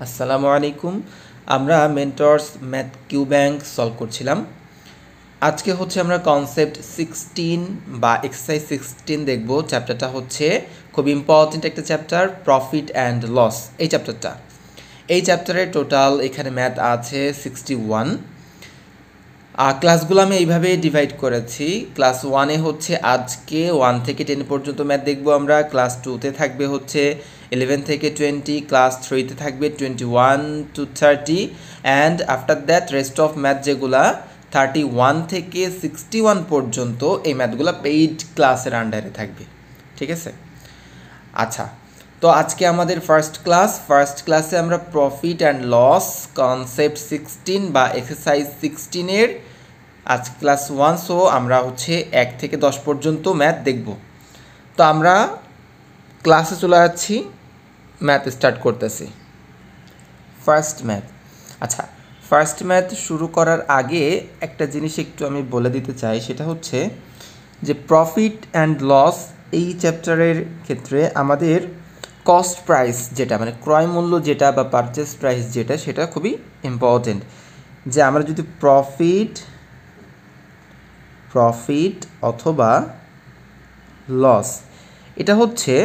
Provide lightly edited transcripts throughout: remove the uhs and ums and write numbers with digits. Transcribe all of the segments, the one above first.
আসসালামু আলাইকুম। আমরা Mentors math Q bank solve করছিলাম। আজকে হচ্ছে আমরা কনসেপ্ট 16 বা এক্সারসাইজ 16 দেখব। চ্যাপ্টারটা হচ্ছে খুব ইম্পর্টেন্ট একটা চ্যাপ্টার, প্রফিট অ্যান্ড লস। এই চ্যাপ্টারটা, এই চ্যাপ্টারে টোটাল এখানে ম্যাথ আছে 61। ক্লাসগুলো আমি এইভাবে ডিভাইড করেছি। ক্লাস 1-এ হচ্ছে আজকে 1 থেকে 10 পর্যন্ত ম্যাথ দেখব আমরা। ক্লাস 2-তে থাকবে হচ্ছে 11 থেকে 20, ক্লাস 3-তে থাকবে 21 to 30, and after that rest of math যেগুলা 31 থেকে 61 পর্যন্ত এই ম্যাথগুলো পেইড ক্লাসের আন্ডারে থাকবে। ঠিক আছে? আচ্ছা, তো আজকে আমাদের ফার্স্ট ক্লাসে আমরা প্রফিট অ্যান্ড লস কনসেপ্ট 16 বা এক্সারসাইজ 16-এর আজ ক্লাস 1। সো আমরা হচ্ছে 1 থেকে 10 পর্যন্ত ম্যাথ দেখব। তো আমরা ক্লাসে চলে যাচ্ছি, ম্যাথ স্টার্ট করতেছি। First math. আচ্ছা, ফার্স্ট ম্যাথ শুরু করার আগে একটা জিনিস একটু আমি বলে দিতে চাই, সেটা হচ্ছে যে প্রফিট অ্যান্ড লস এই চ্যাপ্টারের ক্ষেত্রে আমাদের কস্ট প্রাইস যেটা, মানে ক্রয় মূল্য যেটা বা পারচেস প্রাইস যেটা, সেটা খুবই ইম্পর্টেন্ট। যে আমরা যদি প্রফিট অথবা লস, এটা হচ্ছে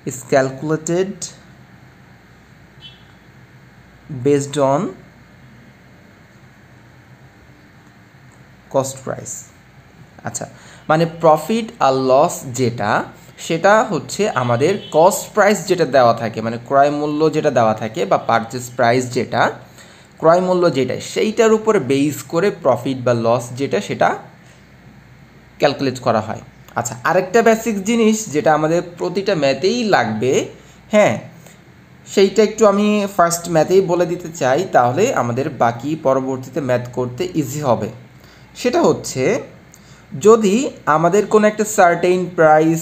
is calculated based on cost price। আচ্ছা, মানে প্রফিট আর লস যেটা, সেটা হচ্ছে আমাদের কস্ট প্রাইস যেটা দেওয়া থাকে, মানে ক্রয় মূল্য যেটা দেওয়া থাকে বা পারচেস প্রাইস যেটা, ক্রয় মূল্য যেটা, সেইটার উপর বেস করে প্রফিট বা লস যেটা, সেটা ক্যালকুলেট করা হয়। আচ্ছা, আরেকটা বেসিক জিনিস যেটা আমাদের প্রতিটা ম্যাথেই লাগবে, হ্যাঁ, সেইটা একটু আমি ফার্স্ট ম্যাথেই বলে দিতে চাই, তাহলে আমাদের বাকি পরবর্তীতে ম্যাথ করতে ইজি হবে। সেটা হচ্ছে, যদি আমাদের কোনো একটা সার্টেইন প্রাইস,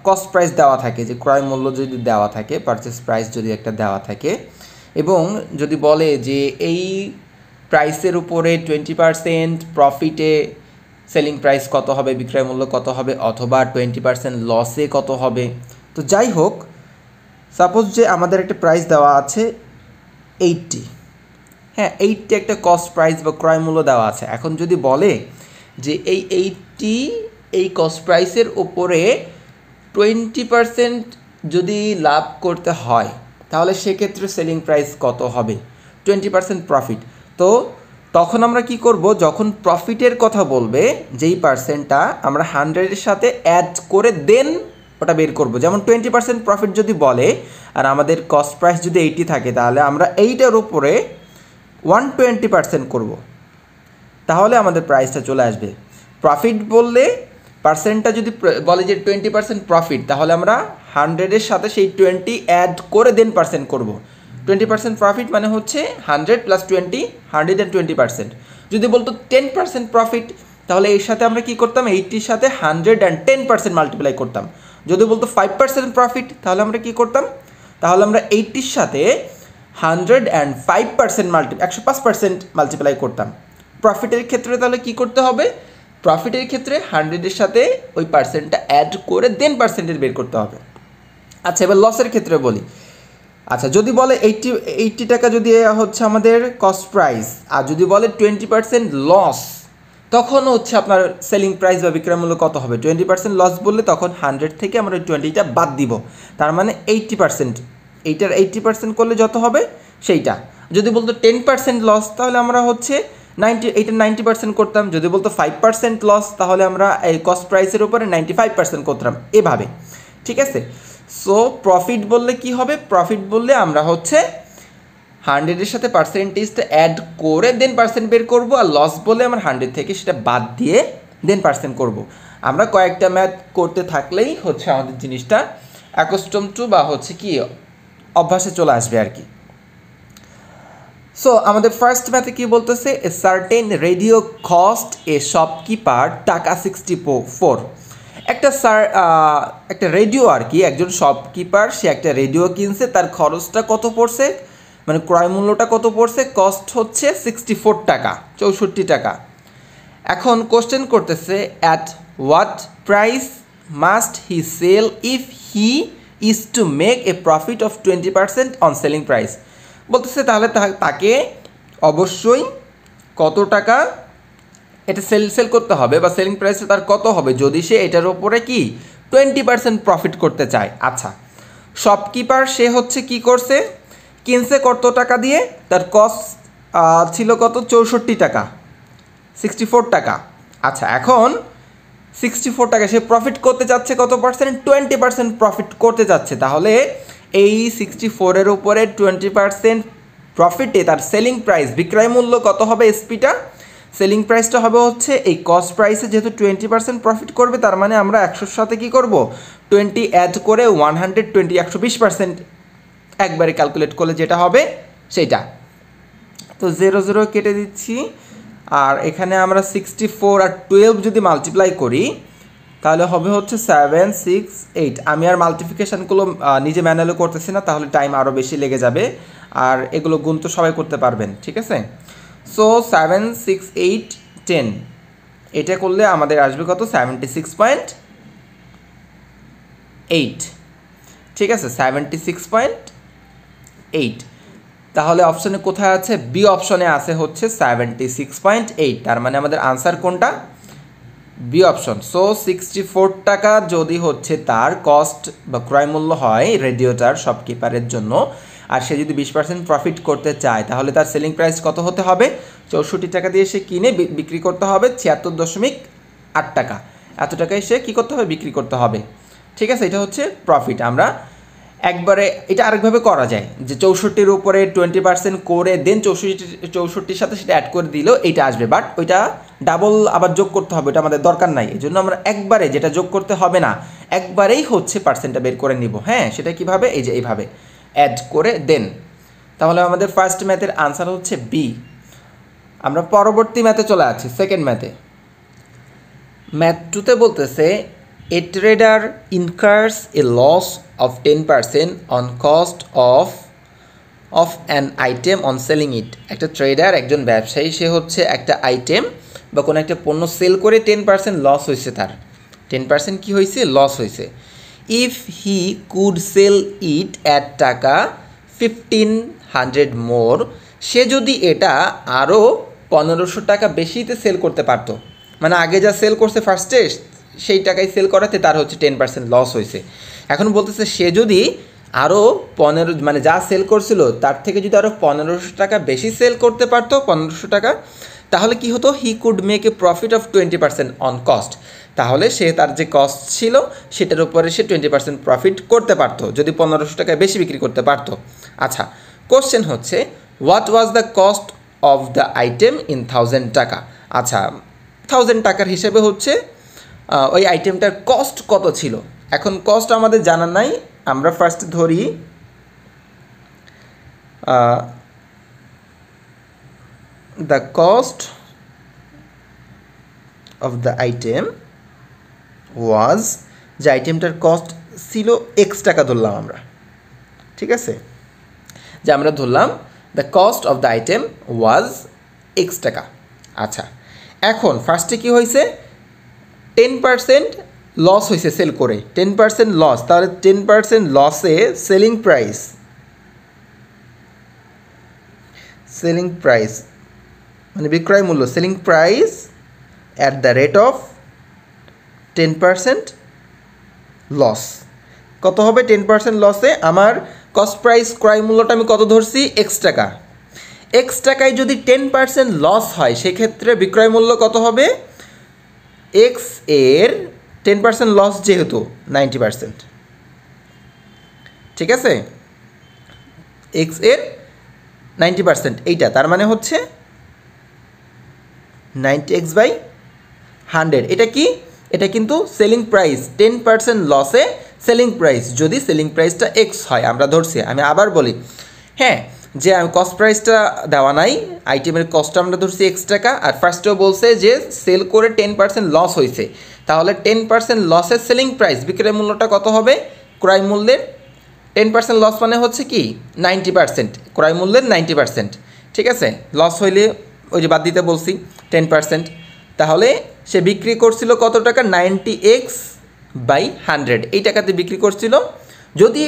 কস্ট প্রাইস দেওয়া থাকে, যে ক্রয় মূল্য যদি দেওয়া থাকে, পারচেস প্রাইস যদি একটা দেওয়া থাকে, এবং যদি বলে যে এই প্রাইসের উপরে 20% প্রফিটে সেলিং প্রাইস কত হবে, বিক্রয় মূল্য কত হবে, অথবা 20% লসে কত হবে। তো যাই হোক, সাপোজ যে আমাদের একটা প্রাইস দেওয়া আছে 80, হ্যাঁ, 80 একটা কস্ট প্রাইস বা ক্রয় মূল্য দেওয়া আছে। এখন যদি বলে যে এই 80 এই কস্ট প্রাইসের উপরে 20% যদি লাভ করতে হয়, তাহলে সেক্ষেত্রে সেলিং প্রাইস কত হবে, 20% প্রফিট। তো তখন আমরা কি করব, যখন প্রফিটের কথা বলবে, যেই পার্সেন্টটা আমরা 100-এর সাথে অ্যাড করে দেন ওটা বের করব। যেমন 20% প্রফিট যদি বলে আর আমাদের কস্ট প্রাইস যদি 80 থাকে, তাহলে আমরা এইটার উপরে 120% করব, তাহলে আমাদের প্রাইসটা চলে আসবে। প্রফিট বললে পার্সেন্টটা যদি বলে যে 20% প্রফিট, তাহলে আমরা 100-এর সাথে সেই 20 অ্যাড করে দেন পার্সেন্ট করব। 20% প্রফিট মানে হচ্ছে 100 + 20, 120%। যদি বলতো 10% প্রফিট, তাহলে এর সাথে আমরা কি করতাম, 80-র সাথে 110% মাল্টিপ্লাই করতাম। যদি বলতো 5% প্রফিট, তাহলে আমরা কি করতাম, তাহলে আমরা 80-র সাথে 105% 105% মাল্টিপ্লাই করতাম। প্রফিটের ক্ষেত্রে তাহলে কি করতে হবে, প্রফিটের ক্ষেত্রে 100-এর সাথে ওই পার্সেন্টটা অ্যাড করে দেন পার্সেন্টেজ বের করতে হবে। আচ্ছা, এবার লসের ক্ষেত্রে বলি। আচ্ছা, যদি বলে 80 টাকা যদি হচ্ছে আমাদের কস্ট প্রাইস, আর যদি বলে 20% লস, তখন হচ্ছে আপনার সেলিং প্রাইস বা বিক্রয় মূল্য কত হবে। 20% লস বললে তখন 100 থেকে আমরা 20টা বাদ দিব, তার মানে 80%। এইটার 80% করলে যত হবে সেইটা। যদি বলতো 10% লস, তাহলে আমরা হচ্ছে 90% করতাম। যদি বলতো 5% লস, তাহলে আমরা এই কস্ট প্রাইসের উপরে 95% করতাম, এভাবে। ঠিক আছে? সো প্রফিট বললে কি হবে, প্রফিট বললে আমরা হচ্ছে 100-এর সাথে পার্সেন্টেজটা অ্যাড করে দেন পার্সেন্ট বের করব, আর লস বলে আমরা 100 থেকে সেটা বাদ দিয়ে দেন পার্সেন্ট করব। আমরা কয়েকটা ম্যাথ করতে থাকলেই হচ্ছে আমাদের জিনিসটা অ্যাকাস্টম টু বা হচ্ছে কি অভ্যাসে চলে আসবে আর কি। সো আমাদের ফার্স্ট ম্যাথে কি বলতেছে, a certain radio cost A shopkeeper টাকা 64। একটা রেডিও আর কি, একজন শপকিপার সে একটা রেডিও কিনছে, তার খরচটা কত পড়ছে, মানে ক্রয় মূল্যটা কত পড়ছে, কস্ট হচ্ছে 64 টাকা, 64 টাকা। এখন কোশ্চেন করতেছে at what price must he sell if he is to make a profit of 20% on selling price. বলতেছে তাহলে তাকে অবশ্যই কত টাকা এটা সেল করতে হবে বা সেলিং প্রাইসটা তার কত হবে যদি সে এটার ওপরে কি 20% প্রফিট করতে চায়। আচ্ছা, শপকিপার সে হচ্ছে কি করছে, কিনছে কত টাকা দিয়ে, তার কস্ট ছিল কত 64 টাকা, 64 টাকা। আচ্ছা, এখন 64 টাকা সে প্রফিট করতে যাচ্ছে কত পার্সেন্ট, 20% প্রফিট করতে যাচ্ছে। তাহলে এই 64-এর উপরে 20% প্রফিটে তার সেলিং প্রাইস বিক্রয় মূল্য কত হবে, এসপিটা সেলিং প্রাইসটা হবে হচ্ছে এই কস্ট প্রাইসে যেহেতু 20% প্রফিট করবে, তার মানে আমরা 100-র সাথে কী করব 20 অ্যাড করে 120 120% একবারে ক্যালকুলেট করলে যেটা হবে সেইটা। তো 0 0 কেটে দিচ্ছি, আর এখানে আমরা 64 আর 12 যদি মাল্টিপ্লাই করি তাহলে হবে হচ্ছে 7 6 8। আমি আর মাল্টিপ্লিকেশানগুলো নিজে ম্যানুয়ালি করতেছি না, তাহলে টাইম আরও বেশি লেগে যাবে, আর এগুলো গুণ তো সবাই করতে পারবেন, ঠিক আছে। সো 7 6 8 10 এটা করলে আমাদের আসবে কত 76.8, ঠিক আছে 76.8। তাহলে অপশনে কোথায় আছে, বি অপশনে আছে হচ্ছে 76.8, তার মানে আমাদের আনসার কোনটা, বি অপশন। সো 64 টাকা যদি হচ্ছে তার কস্ট বা ক্রয় মূল্য হয় রেডিওটার শপকিপারের জন্য, আর সে যদি 20% প্রফিট করতে চায় তাহলে তার সেলিং প্রাইস কত হতে হবে, 64 টাকা দিয়ে সে কিনে বিক্রি করতে হবে 76.8 টাকা, এত টাকায় সে কী করতে হবে, বিক্রি করতে হবে, ঠিক আছে। এটা হচ্ছে প্রফিট। আমরা একবারে এটা আরেকভাবে করা যায় যে 64-র উপরে 20% করে দেন 64-র সাথে সেটা অ্যাড করে দিলেও এইটা আসবে, বাট ওইটা ডাবল আবার যোগ করতে হবে, এটা আমাদের দরকার নাই। এই জন্য আমরা একবারে যেটা যোগ করতে হবে না, একবারেই হচ্ছে পার্সেন্টটা বের করে নিব। হ্যাঁ, সেটা কীভাবে, এই যে এইভাবে অ্যাড করে দেন। তাহলে আমাদের ফার্স্ট ম্যাথের আনসার হচ্ছে বি। আমরা পরবর্তী ম্যাথে চলে আসছি, সেকেন্ড ম্যাথে। ম্যাথ 2-তে বলতেছে a trader incurs a loss of 10% on cost of an item on selling it। একটা ট্রেডার, একজন ব্যবসায়ী, সে হচ্ছে একটা আইটেম বা কোনো একটা পণ্য সেল করে 10% লস হয়েছে, তার 10% কি হয়েছে, লস হয়েছে। If he could sell it at টাকা 1500 মোর, সে যদি এটা আরও 1500 টাকা বেশিতে সেল করতে পারতো, মানে আগে যা সেল করছে ফার্স্টে সেই টাকায় সেল করাতে তার হচ্ছে 10% লস হয়েছে। এখন বলতেছে সে যদি আরও 15, মানে যা সেল করছিল তার থেকে যদি আরও 1500 টাকা বেশি সেল করতে পারতো, 1500 টাকা, তাহলে কি হতো, he could make a profit of 20% on cost. তাহলে সে তার যে কস্ট ছিল সেটার উপরে সে 20% প্রফিট করতে পারতো যদি 1500 টাকায় বেশি বিক্রি করতে পারতো। আচ্ছা, কোশ্চেন হচ্ছে what was the cost of the item in 1000 টাকা। আচ্ছা, 1000 টাকার হিসেবে হচ্ছে ওই আইটেমটার কস্ট কত ছিল। এখন কস্ট আমাদের জানা নাই, আমরা ফার্স্ট ধরি the cost of the item was, যে আইটেমটার কস্ট ছিল এক্স টাকা ধরলাম আমরা, ঠিক আছে, যে আমরা ধরলাম the cost of the item was x টাকা। আচ্ছা, এখন ফার্স্টে কী হয়েছে, 10% লস হয়েছে সেল করে, 10% লস, তাহলে 10% লসে সেলিং প্রাইস মানে বিক্রয় মূল্য, selling price at the rate of 10% loss কত হবে, 10% লসে আমার কস্ট প্রাইস ক্রয় মূল্যটা আমি কত ধরছি, এক্স টাকা। এক্স টাকায় যদি 10% লস হয় সেক্ষেত্রে বিক্রয় মূল্য কত হবে, এক্স এর 10% লস যেহেতু 90%, ঠিক আছে, এক্স এর 90% এইটা, তার মানে হচ্ছে 90x/100। এটা কি, এটা কিন্তু সেলিং প্রাইস, 10% লসে সেলিং প্রাইস, যদি সেলিং প্রাইসটা এক্স হয় আমরা ধরছি। আমি আবার বলি, হ্যাঁ, যে কস্ট প্রাইসটা দেওয়া নাই, আইটেমের কস্টটা আমরা ধরছি এক্স টাকা, আর ফার্স্টেও বলছে যে সেল করে 10% লস হয়েছে, তাহলে 10% লসের সেলিং প্রাইস বিক্রয় মূল্যটা কত হবে, ক্রয় মূল্যের 10% লস মানে হচ্ছে কি 90%, ক্রয় মূল্যের 90%, ঠিক আছে। লস হইলে ওই যে বাদ দিতে বলছি 10%, তাহলে সে বিক্রি করছিল কত টাকা, 90x বাই 100 এই টাকাতে বিক্রি করছিল, যদি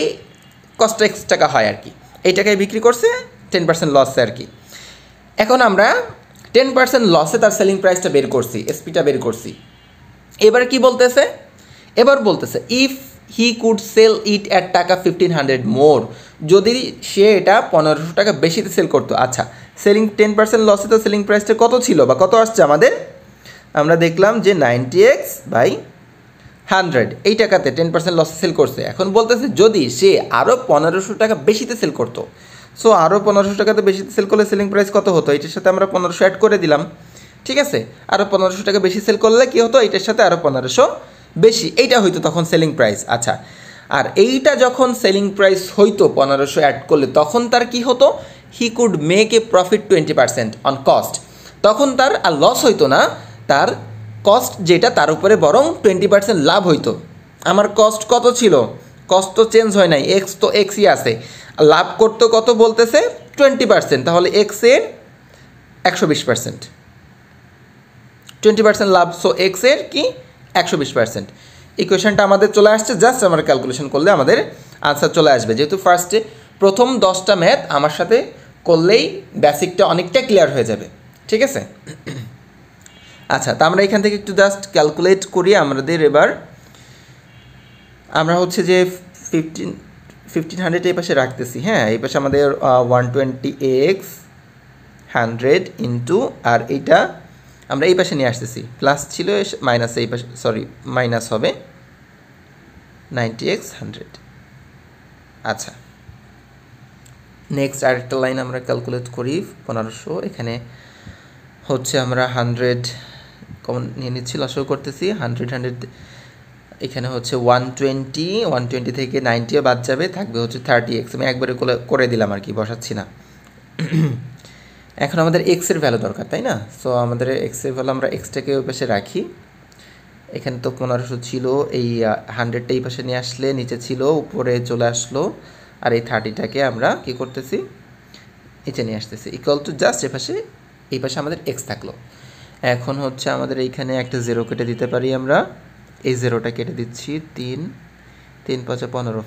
কস্ট এক্স টাকা হয় আর কি, এই টাকায় বিক্রি করছে 10% লসে আর কি। এখন আমরা 10% লসে তার সেলিং প্রাইসটা বের করছি, এসপিটা বের করছি। এবার কি বলতেছে, এবার বলতেছে if he could sell it at টাকা 1500 মোর, যদি সে এটা 1500 টাকা বেশিতে সেল করতো। আচ্ছা, সেলিং 10% লসে তো সেলিং প্রাইসটা কত ছিল বা কত আসছে আমাদের, আমরা দেখলাম যে 90x বাই 100 এই টাকাতে 10% লসে সেল করছে। এখন বলতেছে যদি সে আরও 1500 টাকা বেশিতে সেল করতো, সো আরও 1500 টাকাতে বেশিতে সেল করলে সেলিং প্রাইস কত হতো, এটার সাথে আমরা 1500 অ্যাড করে দিলাম, ঠিক আছে। আরও 1500 টাকা বেশি সেল করলে কী হতো, এটার সাথে আরও 1500 বেশি, এইটা হইতো তখন সেলিং প্রাইস। আচ্ছা, আর এইটা যখন সেলিং প্রাইস হইতো 1500 অ্যাড করলে, তখন তার কি হতো, he could make a profit 20% on cost, তখন তার আর লস হইতো না, তার কস্ট যেটা তার উপরে বরং 20% লাভ হইতো। আমার কস্ট কত ছিল, কস্ট তো চেঞ্জ হয় নাই, এক্স তো এক্সই আছে, লাভ করতো কত বলতেছে 20%, তাহলে এক্সের 120%, 20% লাভ, সো এক্সের কি 120%। ইকুয়েশনটা আমাদের চলে আসছে, জাস্ট আমরা ক্যালকুলেশন করলে আমাদের আনসার চলে আসবে, যেহেতু ফার্স্টে প্রথম 10টা ম্যাথ আমার সাথে করলেই বেসিকটা অনেকটা ক্লিয়ার হয়ে যাবে, ঠিক আছে। আচ্ছা, তা আমরা এখান থেকে একটু জাস্ট ক্যালকুলেট করি আমাদের। এবার আমরা হচ্ছে যে 1500 এই পাশে রাখতেছি, হ্যাঁ, এই পাশে আমাদের 120x 100 ইন্টু, আর এইটা আমরা এই পাশে নিয়ে আসতেছি, প্লাস ছিল মাইনাস, এই পাশে সরি মাইনাস হবে 90x 100। আচ্ছা, নেক্সট আরেকটা লাইন আমরা ক্যালকুলেট করি 1500, এখানে হচ্ছে আমরা 100 কমন নিয়ে নিচ্ছি, লসও করতেছি 100 এখানে হচ্ছে 120 থেকে 90 বাদ যাবে, থাকবে হচ্ছে 30x, আমি একবারে করে দিলাম আর কি, বসাচ্ছি না। এখন আমাদের এক্সের ভ্যালু দরকার, তাই না, সো আমাদের এক্সের ভ্যালু আমরা এক্সটাকে ওই পাশে রাখি। এখানে তো 1500 ছিল, এই 100টা এই পাশে নিয়ে আসলে নিচে ছিল, উপরে চলে আসলো, আর এই 30টাকে আমরা কি করতেছি, নিচে নিয়ে আসতেছি, ইকুয়াল টু জাস্ট এই পাশে আমাদের এক্স থাকলো। এখন হচ্ছে আমাদের এইখানে একটা 0 কেটে দিতে পারি আমরা, এই 0টা কেটে দিচ্ছি, 3 3 5 15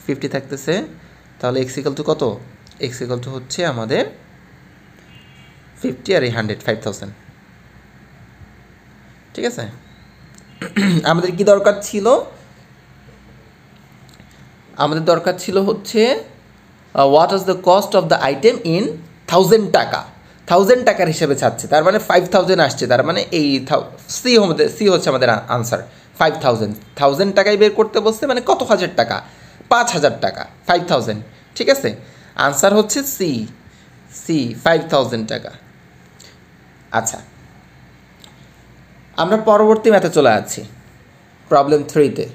50 থাকতেছে, তাহলে এক্স ইকুয়াল টু কত, এক্স ইকুয়াল টু হচ্ছে আমাদের 50 আর এই 100 5000, ঠিক আছে। আমাদের কি দরকার ছিল, আমাদের দরকার ছিল হচ্ছে what was the cost of the item in 1000 টাকা, 1000 টাকার হিসেবে চাচ্ছে, তার মানে 5000 আসছে, তার মানে এই সি হচ্ছে আমাদের আনসার 5000 টাকায় বের করতে বসছে, মানে কত হাজার টাকা, 5000 টাকা, 5000, ঠিক আছে। আনসার হচ্ছে সি 5000 টাকা। আচ্ছা, আমরা পরবর্তী ম্যাথে চলে যাচ্ছি, প্রবলেম 3-তে।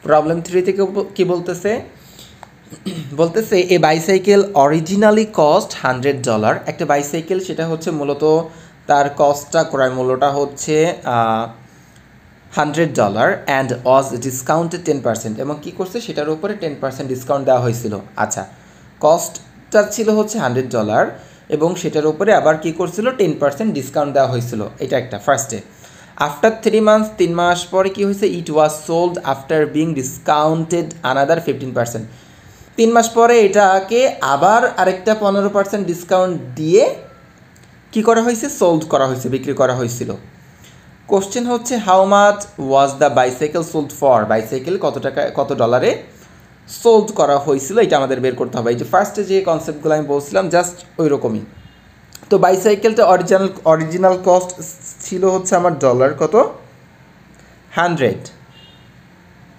প্রবলেম 3-তে কি বলতেছে, বলতেছে এ বাইসাইকেল অরিজিনালি কস্ট $100, একটা বাইসাইকেল সেটা হচ্ছে মূলত তার কস্টটা, ক্রয় মূল্যটা হচ্ছে $100 অ্যান্ড ওয়াজ ডিসকাউন্টেড 10%, এবং কী করছে সেটার উপরে 10% ডিসকাউন্ট দেওয়া হয়েছিল। আচ্ছা, কস্টটা ছিল হচ্ছে $100 এবং সেটার উপরে আবার কী করছিল 10% ডিসকাউন্ট দেওয়া হয়েছিল, এটা একটা ফার্স্টে। আফটার 3 মান্থস, 3 মাস পরে কী হয়েছে, it was sold after being discounted another 15%, 3 মাস পরে এটাকে আবার আরেকটা 15% ডিসকাউন্ট দিয়ে কি করা হয়েছে, সোল্ড করা হয়েছে, বিক্রি করা হয়েছিল। কোশ্চেন হচ্ছে how much was the bicycle sold for, bicycle কত টাকা কত ডলারে সোল্ড করা হয়েছিল, এটা আমাদের বের করতে হবে। এই যে ফার্স্টে যে কনসেপ্টগুলো আমি বলছিলাম জাস্ট ওই রকমই। তো বাইসাইকেলটা অরিজিনাল কস্ট ছিল হচ্ছে আমার ডলার কত 100,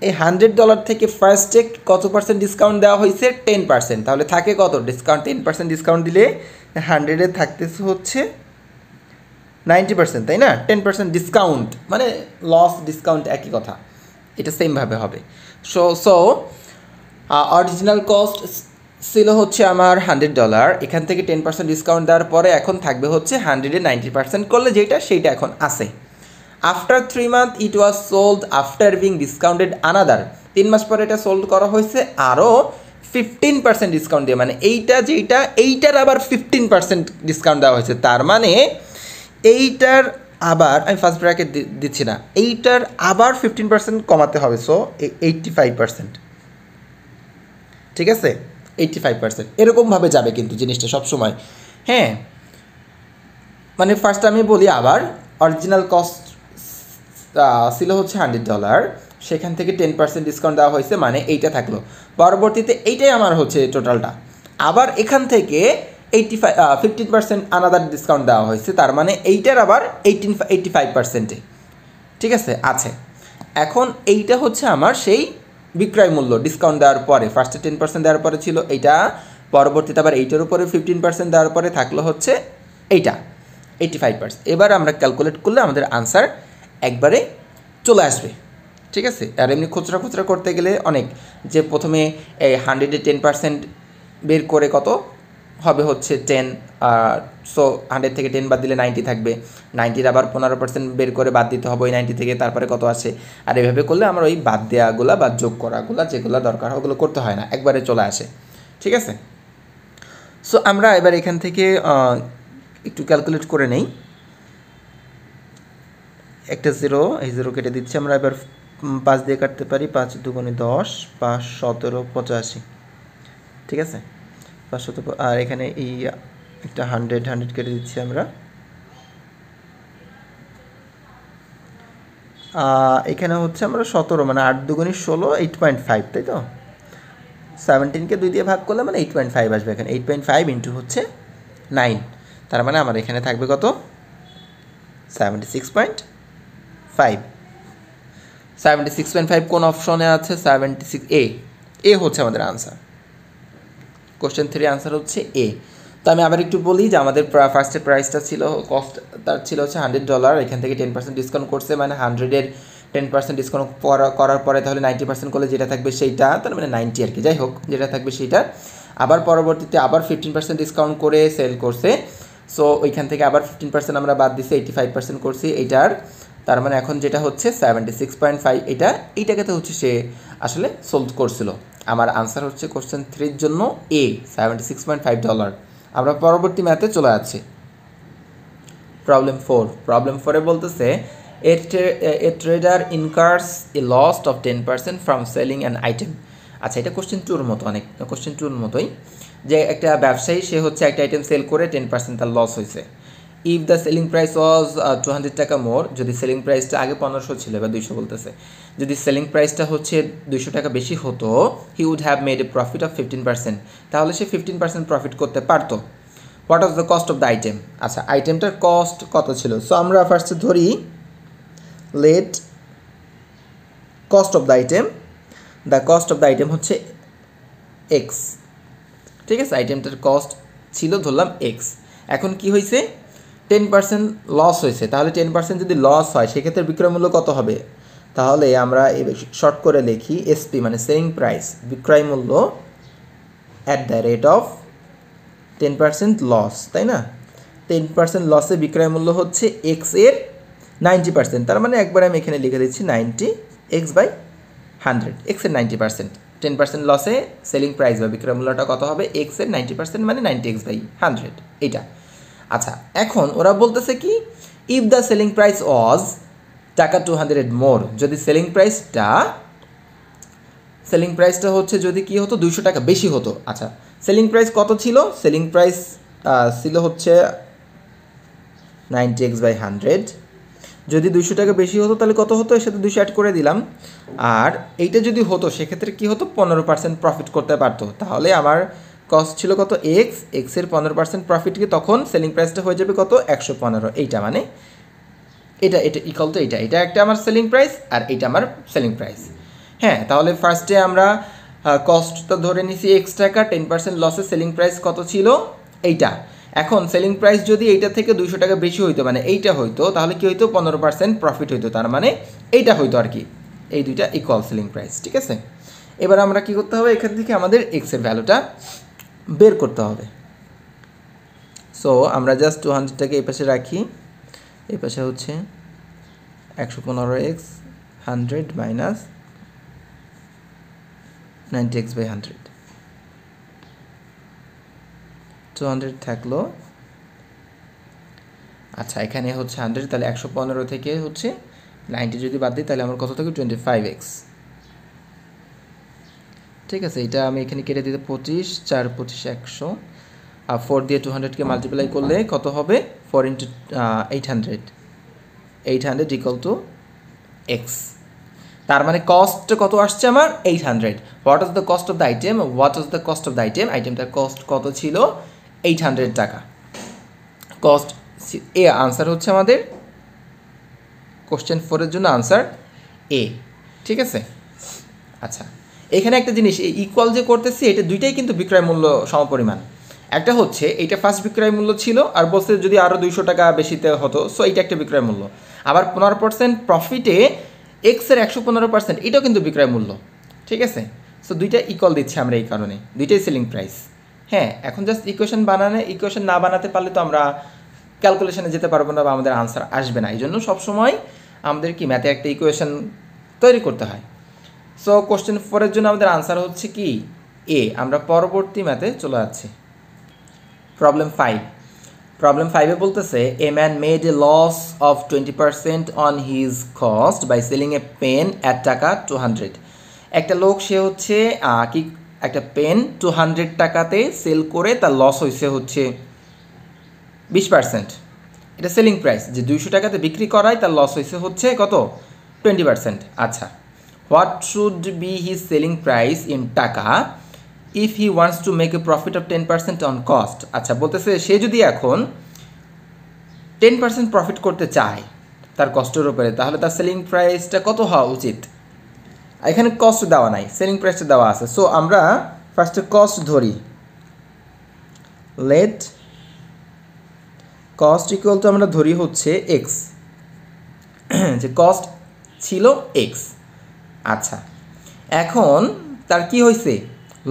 এই $100 থেকে ফার্স্টে কত পার্সেন্ট ডিসকাউন্ট দেওয়া হয়েছে 10%, তাহলে থাকে কত ডিসকাউন্ট, 10% ডিসকাউন্ট দিলে 100-এ থাকতেছে হচ্ছে 90%, তাই না, 10% ডিসকাউন্ট মানে লস ডিসকাউন্ট একই কথা, এটা সেমভাবে হবে। সো অরিজিনাল কস্ট ছিল হচ্ছে আমার $100, এখান থেকে 10% ডিসকাউন্ট দেওয়ার পরে এখন থাকবে হচ্ছে 100-এ 90% করলে যেটা সেইটা এখন আছে। After 3 month it was sold after being discounted another, 3 মাস পরে এটা সোল্ড করা হয়েছে আরও 15% ডিসকাউন্ট দিয়ে, মানে এইটা যেইটা এইটার আবার 15% ডিসকাউন্ট দেওয়া হয়েছে, তার মানে এইটার আবার আমি ফার্স্ট ব্র্যাকেট দিচ্ছি না, এইটার আবার 15% কমাতে হবে, সো 85%, ঠিক আছে, 85% এরকমভাবে যাবে কিন্তু জিনিসটা সবসময়। হ্যাঁ, মানে ফার্স্ট আমি বলি আবার, অরিজিনাল কস্ট ছিল হচ্ছে $100, সেখান থেকে 10% ডিসকাউন্ট দেওয়া হয়েছে, মানে এইটা থাকলো। পরবর্তীতে এইটাই আমার হচ্ছে টোটালটা, আবার এখান থেকে 15% আনাদার ডিসকাউন্ট দেওয়া হয়েছে, তার মানে এইটার আবার 85%-এ, ঠিক আছে আছে। এখন এইটা হচ্ছে আমার সেই বিক্রয় মূল্য ডিসকাউন্ট দেওয়ার পরে, ফার্স্টে 10% দেওয়ার পরে ছিল এইটা, পরবর্তীতে আবার এইটার উপরে 15% দেওয়ার পরে থাকলো হচ্ছে এইটা 85%। এবার আমরা ক্যালকুলেট করলে আমাদের আনসার একবারে চলে আসবে, ঠিক আছে। আর এমনি খুচরা খুচরা করতে গেলে অনেক, যে প্রথমে এই 100-এ 10% বের করে কত হবে হচ্ছে 10, সো 100 থেকে 10 বাদ দিলে 90 থাকবে, 90-র আবার 15% বের করে বাদ দিতে হবে ওই 90 থেকে, তারপরে কত আসে। আর এভাবে করলে আমার ওই বাদ দেওয়াগুলো বা যোগ করাগুলো যেগুলো দরকার ওগুলো করতে হয় না, একবারে চলে আসে, ঠিক আছে। সো আমরা এবার এখান থেকে একটু ক্যালকুলেট করে নেই। একটা জিরো, এই জিরো কেটে দিচ্ছি আমরা। এবার 5 দিয়ে কাটতে পারি, 5 দুগুণে 10, 5 17 85, ঠিক আছে, 517। আর এখানে এই একটা 100 কেটে দিচ্ছি আমরা। এখানে হচ্ছে আমরা 17, মানে 8 দুগুণে 16, 8.5, তাই তো। 17কে 2 দিয়ে ভাগ করলে মানে 8.5 আসবে। এখানে 8.5 ইন্টু হচ্ছে 9, তার মানে আমার এখানে থাকবে কত, 76.5। 76.5 কোন অপশনে আছে, 76 এ হচ্ছে আমাদের আনসার। কোশ্চেন 3 আনসার হচ্ছে এ। তো আমি আবার একটু বলি যে আমাদের ফার্স্টের প্রাইসটা ছিল, কস্ট তার ছিল হচ্ছে $100, এখান থেকে 10% ডিসকাউন্ট করছে, মানে 100-এর 10% ডিসকাউন্ট করার পরে তাহলে 90% করলে যেটা থাকবে সেইটা, তার মানে 90 আর কি, যাই হোক যেটা থাকবে সেইটা। আবার পরবর্তীতে আবার 15% ডিসকাউন্ট করে সেল করছে, সো ওইখান থেকে আবার 15% আমরা বাদ দিছি, 85% করছি এইটার, তার মানে এখন যেটা হচ্ছে 76.5, এইটাকে তো হচ্ছে সে আসলে সোল্ড করছিল। আমার আনসার হচ্ছে কোশ্চেন 3-র জন্য এ, $76.5। আমরা পরবর্তী ম্যাথে চলে যাচ্ছি। প্রবলেম 4-এ বলতেছে a trader incurs a loss of 10% from selling an item. আচ্ছা, এটা কোশ্চেন 2-র মতো, অনেক কোশ্চেন 2-র মতোই, যে একটা ব্যবসায়ী সে হচ্ছে একটা আইটেম সেল করে 10% তার লস হয়েছে। ইফ দ্য সেলিং প্রাইস ওয়াজ 200 টাকা মোর, যদি সেলিং প্রাইসটা আগে 1500 ছিল, এবার 200 বলতেছে, যদি সেলিং প্রাইসটা হচ্ছে 200 টাকা বেশি হতো, he would have made a profit of 15%, তাহলে সে 15% প্রফিট করতে পারতো। What was the cost of the item? আচ্ছা, আইটেমটার কস্ট কত ছিল? সো আমরা ফার্স্টে ধরি let cost of the cost of the item হচ্ছে এক্স, ঠিক আছে। আইটেমটার কস্ট ছিল ধরলাম এক্স। এখন কি হয়েছে, 10% লস হয়েছে, তাহলে 10% যদি লস হয় সেক্ষেত্রে বিক্রয় মূল্য কত হবে? তাহলে আমরা শর্ট করে লিখি এসপি, মানে সেলিং প্রাইস, বিক্রয় মূল্য at the rate of 10% loss, তাই না। 10% লসে বিক্রয় মূল্য হচ্ছে এক্স এর 90%, তার মানে একবার আমি এখানে লিখে দিচ্ছি 90 এক্স বাই 100, এক্সের 90%। 10% লসে সেলিং প্রাইস বা বিক্রয় মূল্যটা কত হবে, এক্সের 90%, মানে 90 এক্স বাই 100, এইটা। আচ্ছা, এখন ওরা বলতেছে কি, ইফ দ্য সেলিং প্রাইস ওয়াজ টাকা 200 মোর, যদি সেলিং প্রাইসটা হচ্ছে যদি কি হতো, 200 টাকা বেশি হতো। আচ্ছা, সেলিং প্রাইস কত ছিল? সেলিং প্রাইস ছিল হচ্ছে 90 এক্স বাই 100, যদি 200 টাকা বেশি হতো তাহলে কত হতো, এর সাথে 200 অ্যাড করে দিলাম। আর এইটা যদি হতো সেক্ষেত্রে কি হতো, 15% প্রফিট করতে পারতো। তাহলে আমার কস্ট ছিল কত, এক্সের 15% প্রফিটকে তখন সেলিং প্রাইসটা হয়ে যাবে কত, 115। এইটা মানে এটা ইকাল তো এটা একটা আমার সেলিং প্রাইস, আর এইটা আমার সেলিং প্রাইস। হ্যাঁ, তাহলে ফার্স্টে আমরা কস্টটা ধরে নিছি এক্স টাকা, 10% লসে সেলিং প্রাইস কত ছিল, এইটা। এখন সেলিং প্রাইস যদি এইটা থেকে 200 টাকা বেশি হইতো, মানে এইটা হইতো, তাহলে কি হইতো, 15% প্রফিট হইতো, তার মানে এইটা হইতো আর কি। এই দুইটা ইকুয়াল সেলিং প্রাইস, ঠিক আছে। এবার আমরা কি করতে হবে, এখান থেকে আমাদের এক্সের ভ্যালুটা বের করতে হবে। সো আমরা জাস্ট 200টাকে এই পাশে রাখি, এই পাশে হচ্ছে 115x 100 মাইনাস 90x বাই 100, 200 থাকলো, আচ্ছা এখানে হচ্ছে 100, তাহলে 115 থেকে হচ্ছে 90 যদি বাদ দিই তাহলে আমার কত থাকে 25x। ঠিক আছে, এটা আমি এখানে কেটে দিতে 25, 4 25 100, আর 4 দিয়ে 200কে মাল্টিপ্লাই করলে কত হবে 4 ইন্টু 800, 800 ইকুয়াল টু এক্স। তার মানে কস্ট কত আসছে আমার 800। What is the cost of the item, what is the cost of the item, আইটেমটার কস্ট কত ছিল 800 টাকা। কস্ট এ আনসার হচ্ছে আমাদের কোশ্চেন 4-এর জন্য আনসার এ। ঠিক আছে, আচ্ছা এখানে একটা জিনিস, এই ইকুয়াল যে করতেছি এটা দুইটাই কিন্তু বিক্রয় মূল্য সমপরিমাণ। একটা হচ্ছে এইটা ফার্স্ট বিক্রয় মূল্য ছিল, আর বলছে যদি আরও 200 টাকা বেশিতে হতো, সো এইটা একটা বিক্রয় মূল্য। আবার 15% প্রফিটে এক্সের 115%, এটাও কিন্তু বিক্রয় মূল্য। ঠিক আছে, সো দুইটা ইকুয়াল দিচ্ছি আমরা, এই কারণে দুইটাই সেলিং প্রাইস। হ্যাঁ, এখন জাস্ট ইকুয়েশন না বানাতে পারলে তো আমরা ক্যালকুলেশনে যেতে পারবো না বা আমাদের আনসার আসবে না। এই জন্য সবসময় আমাদের কি ম্যাথে একটা ইকুয়েশন তৈরি করতে হয়। সো কোশ্চেন 4-এর জন্য আমাদের আনসার হচ্ছে কি এ। আমরা পরবর্তী ম্যাথে চলে যাচ্ছি। প্রবলেম 5। প্রবলেম 5-এ বলতেছে a man made a loss of 20% on his cost by selling a pen at টাকা 200। একটা লোক সে হচ্ছে কি একটা পেন 200 টাকাতে সেল করে তার লস হয়েছে হচ্ছে 20%। এটা সেলিং প্রাইস, যে 200 টাকাতে বিক্রি করায় তার লস হয়েছে হচ্ছে কত 20%। আচ্ছা, what should be his selling price in taka if he wants to make a profit of 10% on cost. আচ্ছা, বলতেছে সে যদি এখন 10% প্রফিট করতে চায় তার কস্টের উপরে, তাহলে তার সেলিং প্রাইসটা কত হওয়া উচিত। এখানে কস্ট দেওয়া নাই, সেলিং প্রাইসটা দেওয়া আছে। সো আমরা ফার্স্টে কস্ট ধরি, লেট কস্ট ইকুয়াল টু আমরা ধরি হচ্ছে এক্স, যে কস্ট ছিল এক্স। আচ্ছা, এখন তার কি হয়েছে,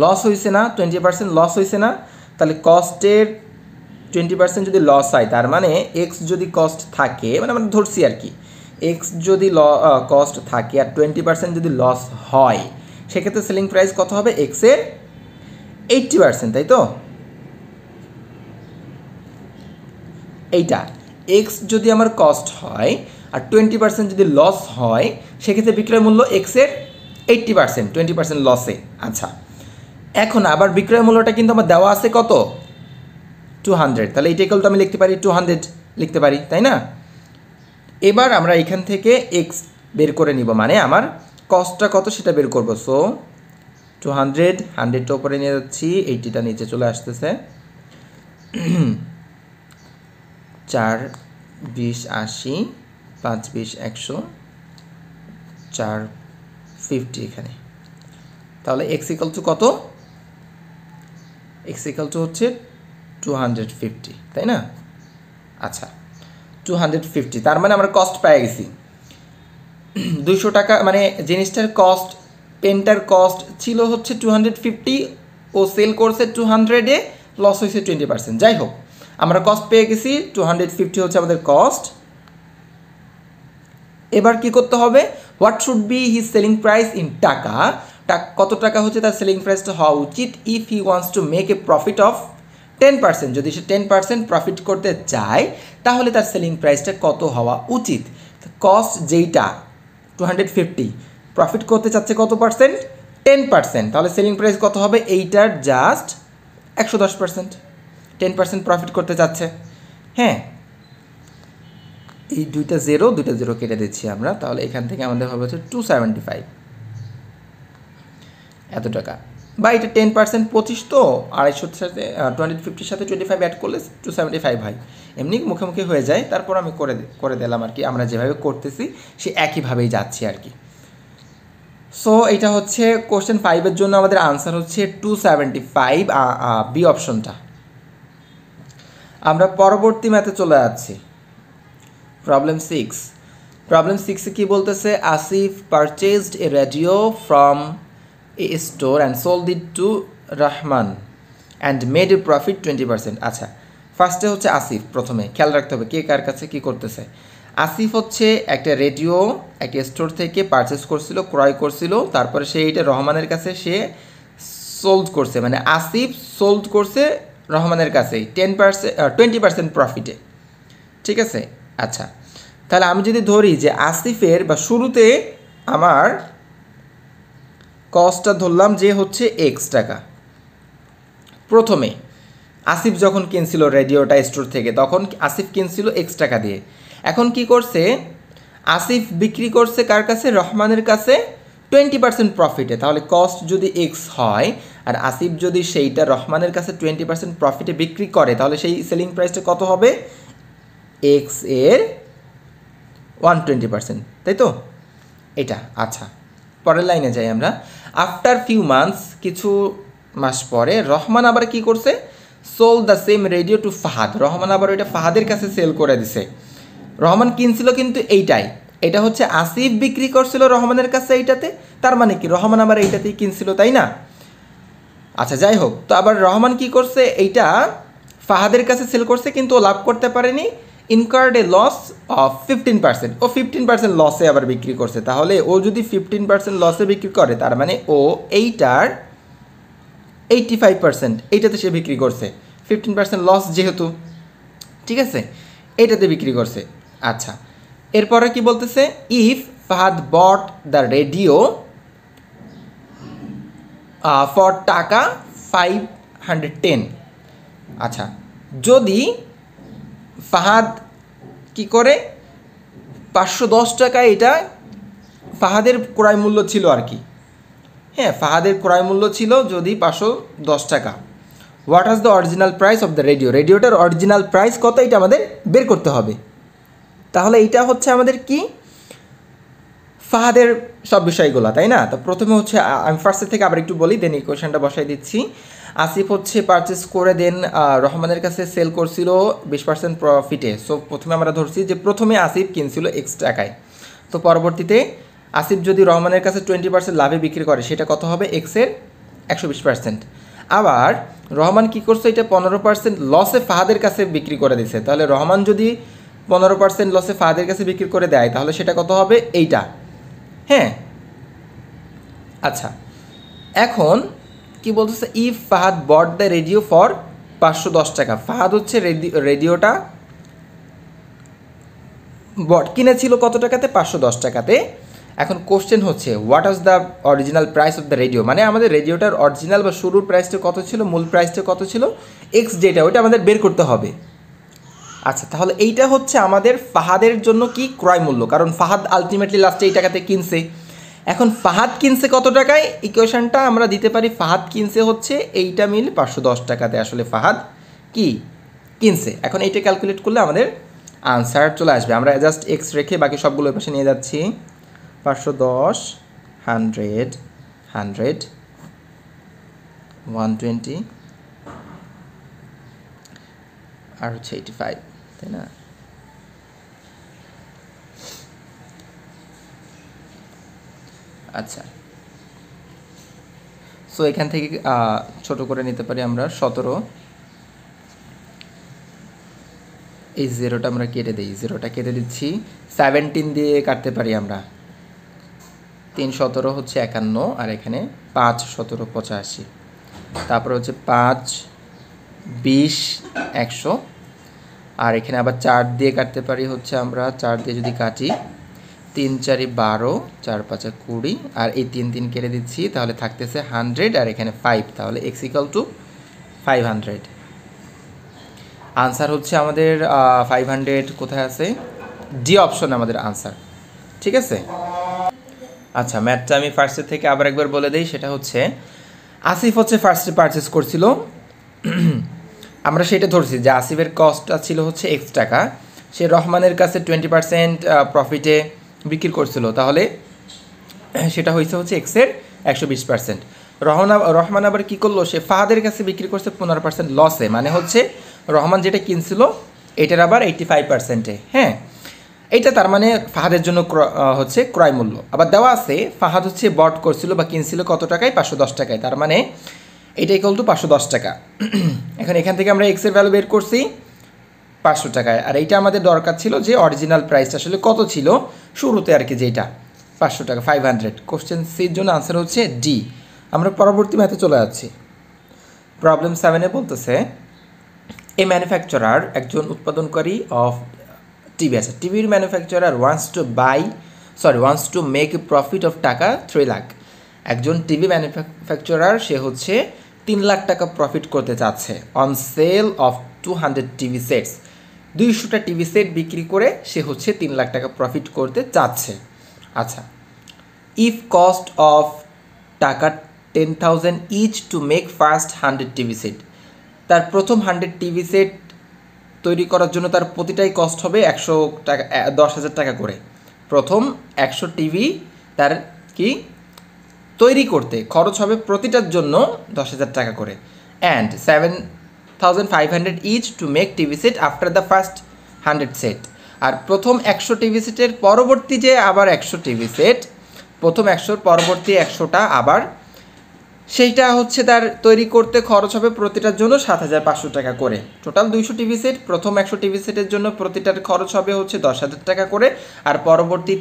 লস হয়েছে না, 20% লস হয়েছে না। তাহলে কস্টের 20% যদি লস হয়, তার মানে এক্স যদি কস্ট থাকে, মানে আমরা ধরছি আর কি, এক্স যদি কস্ট থাকে আর 20% যদি লস হয়, সেক্ষেত্রে সেলিং প্রাইস কত হবে এক্সের 80%, তাই তো। এইটা এক্স যদি আমার কস্ট হয় আর 20% যদি লস হয়, সেক্ষেত্রে বিক্রয় মূল্য এক্সের 80%, 20% লসে। আচ্ছা, এখন আবার বিক্রয় মূল্যটা কিন্তু আমার দেওয়া আছে কত 200, তাহলে এইটা ইকুয়াল টু আমি লিখতে পারি 200 লিখতে পারি, তাই না। এবার আমরা এখান থেকে এক্স বের করে নিব, মানে আমার কস্টটা কত সেটা বের করব। সো 200, 100টা উপরে নিয়ে যাচ্ছি, 80টা নিচে চলে আসতেছে, 4 20 80, 5 20 100, 4 50 এখানে। তাহলে এক্স ইকুয়াল টু কত, এক্স ইকুয়াল টু হচ্ছে 250, তাই না। আচ্ছা, 250, তার মানে আমরা কস্ট পেয়ে গেছি 200 টাকা, মানে জিনিসটার কস্ট, পেনটার কস্ট ছিল হচ্ছে 250, ও সেল করছে 200-এ, লস হয়েছে 20%। যাই হোক, আমরা কস্ট পেয়ে গেছি 250 হচ্ছে আমাদের কস্ট। এবার কি করতে হবে, what should be his selling price in টাকা, কত টাকা হচ্ছে তার সেলিং প্রাইসটা হওয়া উচিত if he wants to make a profit of 10%, যদি সে 10% প্রফিট করতে চায় তাহলে তার সেলিং প্রাইসটা কত হওয়া উচিত। কস্ট যেইটা 250, প্রফিট করতে চাচ্ছে কত পার্সেন্ট 10%, তাহলে সেলিং প্রাইস কত হবে এইটার জাস্ট 110%, 10% প্রফিট করতে চাচ্ছে। হ্যাঁ, এই দুইটা জিরো কেটে দিচ্ছি আমরা, তাহলে এখান থেকে আমাদের হবে হচ্ছে 275 এত টাকা, বা এটা 10% 25, তো 250-র সাথে 250-র সাথে 25 অ্যাড করলে 275 হয়, এমনি মুখে হয়ে যায়। তারপর আমি করে দিলাম আর কি, আমরা যেভাবে করতেছি সে একইভাবেই যাচ্ছি আর কি। সো এটা হচ্ছে কোশ্চেন 5-এর জন্য আমাদের আনসার হচ্ছে 275, বি অপশনটা। আমরা পরবর্তী ম্যাথে চলে যাচ্ছি, প্রবলেম 6। প্রবলেম 6-এ কি বলতেছে, Asif purchased a radio from a store and sold it to Rahman and made a profit 20%। আচ্ছা, ফার্স্টে হচ্ছে আসিফ, প্রথমে খেয়াল রাখতে হবে কে কার কাছে কী করতেছে। আসিফ হচ্ছে একটা রেডিও একটা স্টোর থেকে পারচেস করছিল, ক্রয় করছিল, তারপরে সে এটা রহমানের কাছে সে সোল্ড করছে, মানে আসিফ সোল্ড করছে রহমানের কাছে 20% প্রফিটে, ঠিক আছে। আচ্ছা, তাহলে আমি যদি ধরি যে আসিফের বা শুরুতে আমার কস্টটা ধরলাম যে হচ্ছে এক্স টাকা, প্রথমে আসিফ যখন কিনছিল রেডিওটা স্টোর থেকে তখন আসিফ কিনছিল এক্স টাকা দিয়ে। এখন কি করছে, আসিফ বিক্রি করছে কার কাছে, রহমানের কাছে 20% প্রফিটে। তাহলে কস্ট যদি এক্স হয় আর আসিফ যদি সেইটা রহমানের কাছে 20% প্রফিটে বিক্রি করে, তাহলে সেই সেলিং প্রাইসটা কত হবে, এক্স এর 120%, তাই তো এটা। আচ্ছা, পরের লাইনে যাই আমরা। আফটার ফিউ মান্থস, কিছু মাস পরে রহমান আবার কি করছে, sold the same radio to Fahad. Rahman আবার ওইটা ফাহাদের কাছে সেল করে দিছে। রহমান কিনছিল কিন্তু এইটাই, এটা হচ্ছে আসিফ বিক্রি করছিল রহমানের কাছে এইটাতে, তার মানে কি রহমান আবার এইটাতেই কিনছিল, তাই না? আচ্ছা, যাই হোক, তো আবার রহমান কি করছে, এইটা ফাহাদের কাছে সেল করছে কিন্তু ও লাভ করতে পারেনি, ইনকার্ড এ লস অফ 15%। ও 15% লসে আবার বিক্রি করছে। তাহলে ও যদি 15% লসে বিক্রি করে, তার মানে ও এইটার 85% এইটাতে সে বিক্রি করছে, 15% লস যেহেতু, ঠিক আছে, এইটাতে বিক্রি করছে। আচ্ছা, এরপরে কি বলতেছে, if Fahad bot the radio for টাকা 510। আচ্ছা, যদি ফাহাদ কি করে, 510 টাকায়, এটা ফাহাদের ক্রয় মূল্য ছিল আর কি, হ্যাঁ, ফাহাদের ক্রয় মূল্য ছিল যদি 510 টাকা। What was the original price of the radio, radiator original price কত এটা আমাদের বের করতে হবে। তাহলে এইটা হচ্ছে আমাদের কি, ফাহাদের সব বিষয়গুলো, তাই না? তো প্রথমে হচ্ছে আমি ফার্স্টের থেকে আবার একটু বলি, দেন ইকুয়েশনটা বসাই দিচ্ছি। আসিফ হচ্ছে পারচেস করে দেন রহমানের কাছে সেল করছিল 20% প্রফিটে। সো প্রথমে আমরা ধরছি যে প্রথমে আসিফ কিনছিল এক্স টাকায়, তো পরবর্তীতে আসিফ যদি রহমানের কাছে 20% লাভে বিক্রি করে, সেটা কত হবে, এক্সের 120%। আবার রহমান কি করছে, এটা 15% লসে ফাহাদের কাছে বিক্রি করে দিছে। তাহলে রহমান যদি 15% লসে ফাহাদের কাছে বিক্রি করে দেয়, তাহলে সেটা কত হবে, এইটা, হ্যাঁ। আচ্ছা, এখন কি বলতেছে, if Fahad bot the radio for 510 টাকা। ফাহাদ হচ্ছে রেডিওটা বট কিনেছিল কত টাকাতে, 510 টাকাতে। এখন কোশ্চেন হচ্ছে, what was the original price of the radio, মানে আমাদের রেডিওটার অরিজিনাল বা শুরুর প্রাইসটা কত ছিল, মূল প্রাইসটা কত ছিল, এক্স যেটা, ওইটা আমাদের বের করতে হবে। আচ্ছা, তাহলে এইটা হচ্ছে আমাদের ফাহাদের জন্য কি ক্রয় মূল্য, কারণ ফাহাদ আলটিমেটলি লাস্টে এই টাকাতে কিনছে। এখন ফাহাদ কিনছে কত টাকায়, ইকুয়েশনটা আমরা দিতে পারি, ফাহাদ কিনছে হচ্ছে এইটা মিল 510 টাকাতে আসলে ফাহাদ কি কিনছে। এখন এইটা ক্যালকুলেট করলে আমাদের আনসার চলে আসবে। আমরা জাস্ট এক্স রেখে বাকি সবগুলো পাশে নিয়ে যাচ্ছি। 510, 100, 100, 120 আর হচ্ছে 85, তাই না? আচ্ছা, সো এখান থেকে ছোট করে নিতে পারি আমরা 17। এই জিরোটা আমরা কেটে দিই, জিরোটা কেটে দিচ্ছি, 17 দিয়ে কাটতে পারি আমরা। 3 17 হচ্ছে 51, আর এখানে 5 17 85, তারপরে হচ্ছে 5 20 100, আর এখানে আবার 4 দিয়ে কাটতে পারি হচ্ছে আমরা, 4 দিয়ে যদি কাটি 3 4 12, 4 5 20, আর এই 3 3 কেটে দিচ্ছি, তাহলে থাকতেছে 100, আর এখানে 5, তাহলে x ইকুয়াল টু 500। আনসার হচ্ছে আমাদের 500 কোথায় আছে, ডি অপশন আমাদের আনসার, ঠিক আছে। আচ্ছা, ম্যাথটা আমি ফার্স্টের থেকে আবার একবার বলে দিই, সেটা হচ্ছে আসিফ হচ্ছে ফার্স্টে পারচেস করছিল, আমরা সেটা ধরছি যে আসিফের কস্টটা ছিল হচ্ছে এক্স টাকা, সে রহমানের কাছে 20% প্রফিটে বিক্রি করছিল, তাহলে সেটা হয়েছে হচ্ছে এক্সের 120%। রহমান আবার কী করলো, সে ফাহাদের কাছে বিক্রি করছে 15% লসে, মানে হচ্ছে রহমান যেটা কিনছিল এটার আবার 85%-এ, হ্যাঁ। এইটা তার মানে ফাহাদের জন্য হচ্ছে ক্রয় মূল্য। আবার দেওয়া আছে ফাহাদ হচ্ছে বট করছিল বা কিনছিল কত টাকায়, 510 টাকায়, তার মানে এটা ইকুয়াল টু 510 টাকা। এখন এখান থেকে আমরা এক্সের ভ্যালু বের করছি 500 টাকায়, আর এইটা আমাদের দরকার ছিল যে অরিজিনাল প্রাইসটা আসলে কত ছিল শুরুতে আর কি, যেটা 500 টাকা, 500। কোশ্চেন সির জন্য আনসার হচ্ছে ডি। আমরা পরবর্তী ম্যাথে চলে যাচ্ছি। প্রবলেম 7-এ বলতেছে, এ ম্যানুফ্যাকচারার, একজন উৎপাদনকারী অফ টিভি আছে, টিভির manufacturer wants to make a profit of টাকা 3 লাখ। একজন টিভি ম্যানুফ্যাকচারার সে হচ্ছে 3 লাখ টাকা প্রফিট করতে চাচ্ছে on sale of 200 TV sets. 200টা টিভি সেট বিক্রি করে সে হচ্ছে 3 লাখ টাকা প্রফিট করতে চাচ্ছে। আচ্ছা, ইফ কস্ট অফ টাকা 10,000 each to make first 100 TV set, তার প্রথম 100 টিভি সেট তৈরি করার জন্য তার প্রতিটাই কস্ট হবে 100 টাকা, 10,000 টাকা করে। প্রথম 100 টিভি তার কি তৈরি করতে খরচ হবে প্রতিটার জন্য 10,000 টাকা করে। And 7,500 each to make TV set after the first 100 set. আর প্রথম 100 টিভি সেটের পরবর্তী যে আবার 100 টিভি সেট, প্রথম 100-র পরবর্তী 100টা আবার সেইটা হচ্ছে তার তৈরি করতে খরচ হবে প্রতিটার জন্য 7,500 টাকা করে। টোটাল 200 টিভি সেট, প্রথম 100 টিভি সেটের জন্য প্রতিটার খরচ হবে হচ্ছে 10,000 টাকা করে, আর পরবর্তী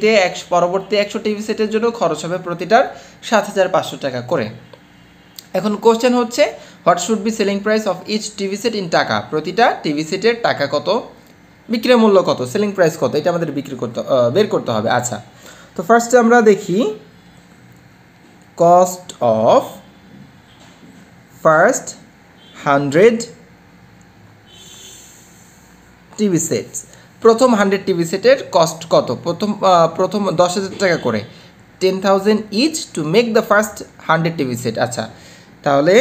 100 টিভি সেটের জন্য খরচ হবে প্রতিটার 7,500 টাকা করে। এখন কোশ্চেন হচ্ছে what should be selling price of each TV set in টাকা। প্রতিটা টিভি সেটের টাকা কত, বিক্রয় মূল্য কত, সেলিং প্রাইস কত, এটা আমাদের বের করতে হবে। আচ্ছা, তো ফার্স্টে আমরা দেখি cost of first 100 TV sets. প্রথম 100 টিভি সেটের কস্ট কত, প্রথম 10,000 টাকা করে, 10,000 each to make the first 100 TV set. আচ্ছা, তাহলে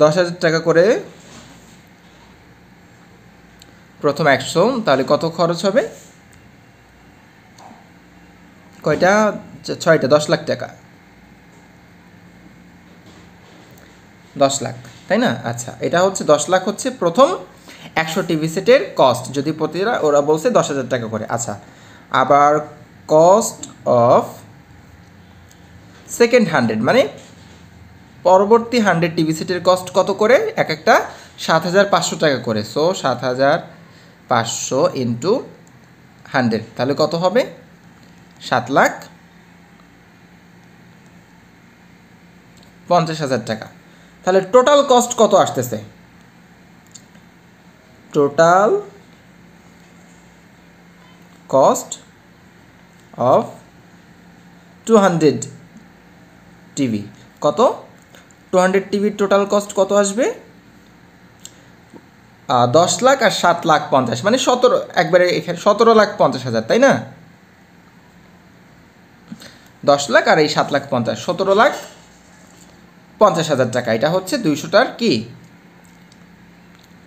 10,000 টাকা করে প্রথম 100, তাহলে কত খরচ হবে, কয়টা, 6টা, 10 লাখ টাকা, 10 লাখ, তাই না? আচ্ছা, এটা হচ্ছে 10 লাখ হচ্ছে প্রথম 100 টিভি সেটের কস্ট, যদি প্রতিটা ওরা বলছে 10,000 টাকা করে। আচ্ছা, আবার কস্ট অফ সেকেন্ড 100 মানে পরবর্তী 100 টিভি সেটের কস্ট কত করে, এক একটা 7,500 টাকা করে। সো 7,500 ইন্টু 100, তাহলে কত হবে, 7,50,000 টাকা। তাহলে টোটাল কস্ট কত আসতেছে, টোটাল কস্ট অফ 200 টিভি কত, 200 টিভির টোটাল কস্ট কত আসবে, 10 লাখ আর 7,50,000 মানে 17, একবারে এখানে 17,50,000, তাই না? 10 লাখ আর এই 7,50,000, 17,50,000 টাকা। এটা হচ্ছে 200টার কি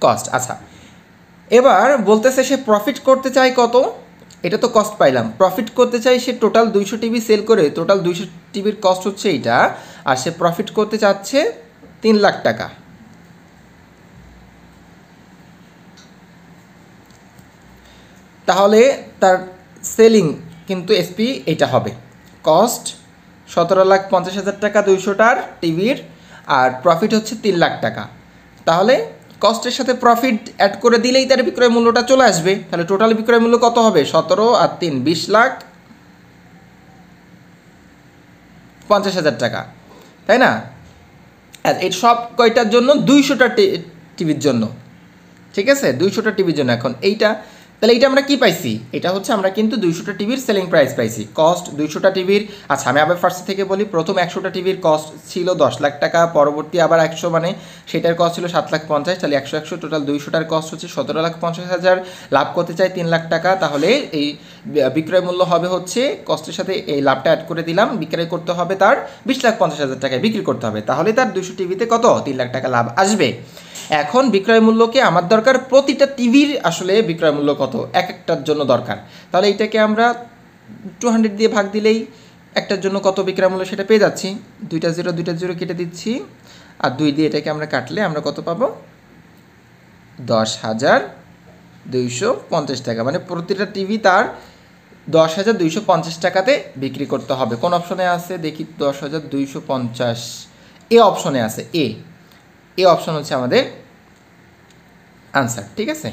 কস্ট। আচ্ছা, এবার বলতেছে সে প্রফিট করতে চায় কত, এটা তো কস্ট পাইলাম, প্রফিট করতে চাই সে টোটাল 200 টিভি সেল করে, টোটাল 200 টিভির কস্ট হচ্ছে এইটা, আর সে প্রফিট করতে চাচ্ছে 3 লাখ টাকা। তাহলে তার সেলিং কিন্তু এসপি এটা হবে, কস্ট 17,50,000 টাকা 200টার টিভির, আর প্রফিট হচ্ছে 3 লাখ টাকা। তাহলে কস্টের সাথে প্রফিট অ্যাড করে দিলেই তার বিক্রয় মূল্যটা চলে আসবে। তাহলে টোটাল বিক্রয় মূল্য কত হবে, 17 আর 3 20,50,000 টাকা, তাই না? আর এই সব কয়টার জন্য, 200টা টিভির জন্য, ঠিক আছে, 200টা টিভির জন্য। এখন এইটা, তাহলে এইটা আমরা কি পাইছি, এটা হচ্ছে আমরা কিন্তু 200টা টিভির সেলিং প্রাইস পাইছি, কস্ট 200টা টিভির। আচ্ছা, আমি আবার ফার্স্ট থেকে বলি, প্রথম 100টা টিভির কস্ট ছিল 10 লাখ টাকা, পরবর্তী আবার 100 মানে সেটার কস্ট ছিল 7,50,000, তাহলে 100 টোটাল 200টার কস্ট হচ্ছে 17,50,000, লাভ করতে চাই 3 লাখ টাকা। তাহলে এই বিক্রয় মূল্য হবে হচ্ছে, কস্টের সাথে এই লাভটা অ্যাড করে দিলাম, বিক্রয় করতে হবে তার 20,50,000 টাকায় বিক্রি করতে হবে, তাহলে তার 200 টিভিতে কত, 3 লাখ টাকা লাভ আসবে। এখন বিক্রয় মূল্যকে আমার দরকার প্রতিটা টিভির আসলে বিক্রয় মূল্য কত, এক একটার জন্য দরকার। তাহলে এইটাকে আমরা 200 দিয়ে ভাগ দিলেই একটার জন্য কত বিক্রয় মূল্য সেটা পেয়ে যাচ্ছি। 2টা জিরো কেটে দিচ্ছি, আর 2 দিয়ে এটাকে আমরা কাটলে আমরা কত পাবো, 10,250 টাকা। মানে প্রতিটা টিভি তার 10,250 টাকাতে বিক্রি করতে হবে। কোন অপশনে আছে দেখি, 10,250 এ অপশনে আছে, এ অপশন হচ্ছে আমাদের আনসার, ঠিক আছে।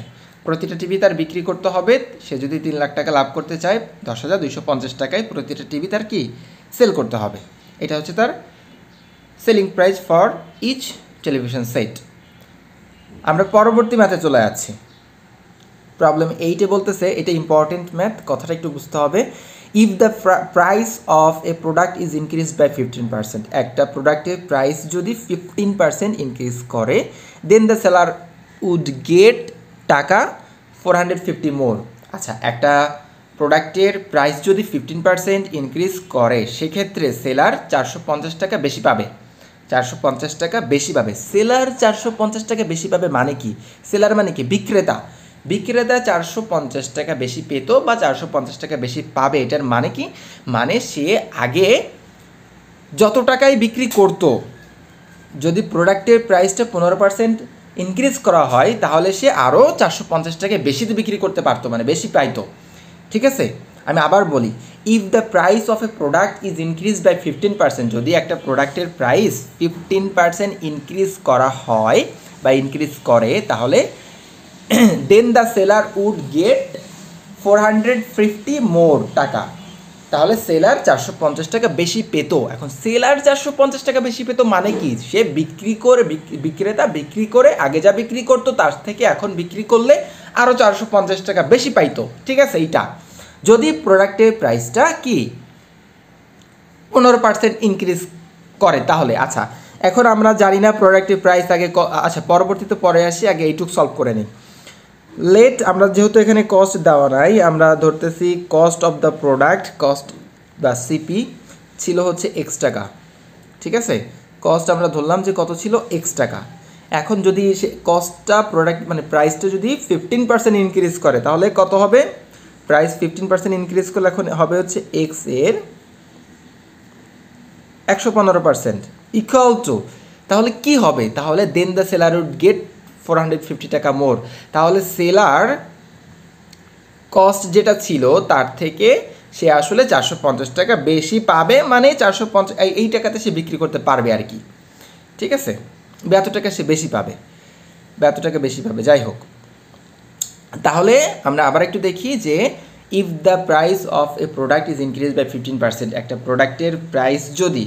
প্রতিটা টিভি তার বিক্রি করতে হবে, সে যদি 3 লাখ টাকা লাভ করতে চায় 10,250 টাকায় প্রতিটা টিভি তার কি সেল করতে হবে। এটা হচ্ছে তার selling price for each television set. আমরা পরবর্তী ম্যাথে চলে যাচ্ছি। প্রবলেম 8-এ বলতেছে, এটা ইম্পর্টেন্ট ম্যাথ, কথাটা একটু বুঝতে হবে। If the price of a product is increase by 15%, একটা প্রোডাক্টের প্রাইস যদি 15% ইনক্রিজ করে, then the seller would get taka 450 মোর। আচ্ছা, একটা প্রোডাক্টের প্রাইস যদি 15% ইনক্রিজ করে, সেক্ষেত্রে সেলার 450 টাকা বেশি পাবে। 450 টাকা বেশি পাবে, সেলার 450 টাকা বেশি পাবে মানে কি? সেলার মানে কি? বিক্রেতা। বিক্রেতা 450 টাকা বেশি পেত বা 450 টাকা বেশি পাবে, এটার মানে কি? মানে সে আগে যত টাকায় বিক্রি করত, যদি প্রোডাক্টের প্রাইসটা 15% ইনক্রিজ করা হয়, তাহলে সে আরও 450 টাকা বেশিতে বিক্রি করতে পারতো, মানে বেশি পাইতো। ঠিক আছে, আমি আবার বলি, if the price of a product is increase by 15%, যদি একটা প্রোডাক্টের প্রাইস 15% ইনক্রিজ করা হয় বা ইনক্রিজ করে, তাহলে দেন দ্য সেলার উড গেট 450 মোর টাকা। তাহলে সেলার 450 টাকা বেশি পেত। এখন সেলার 450 টাকা বেশি পেত মানে কি? সে বিক্রি করে, বিক্রেতা বিক্রি করে আগে যা বিক্রি করতো তার থেকে এখন বিক্রি করলে আরও 450 টাকা বেশি পাইতো। ঠিক আছে, এইটা যদি প্রোডাক্টের প্রাইসটা কি 15% ইনক্রিজ করে তাহলে। আচ্ছা, এখন আমরা জানি না প্রোডাক্টের প্রাইস আগে, আচ্ছা পরবর্তীতে পরে আসি, আগে এইটুকু সলভ করে নিই। লেট, আমরা যেহেতু এখানে কস্ট দেওয়া নাই, আমরা ধরতেছি cost of the product, cost বা সিপি ছিল হচ্ছে x টাকা। ঠিক আছে, কস্ট আমরা ধরলাম যে কত ছিল, x টাকা। এখন যদি সে কস্টটা প্রোডাক্ট মানে প্রাইসটা যদি 15% ইনক্রিজ করে, তাহলে কত হবে? প্রাইস 15% ইনক্রিজ করলে এখন হবে হচ্ছে x এর 115% ইকুয়াল টু, তাহলে কি হবে? তাহলে দেন দ্য সেলার উড গেট 450 টাকা মোর। তাহলে সেলার কস্ট যেটা ছিল তার থেকে সে আসলে 450 টাকা বেশি পাবে, মানে 450 এই টাকাতে সে বিক্রি করতে পারবে আর কি। ঠিক আছে, 72 টাকা সে বেশি পাবে, 72 টাকা বেশি পাবে। যাই হোক, তাহলে আমরা আবার একটু দেখি যে if the price of a product is increase by 15%, একটা প্রোডাক্টের প্রাইস যদি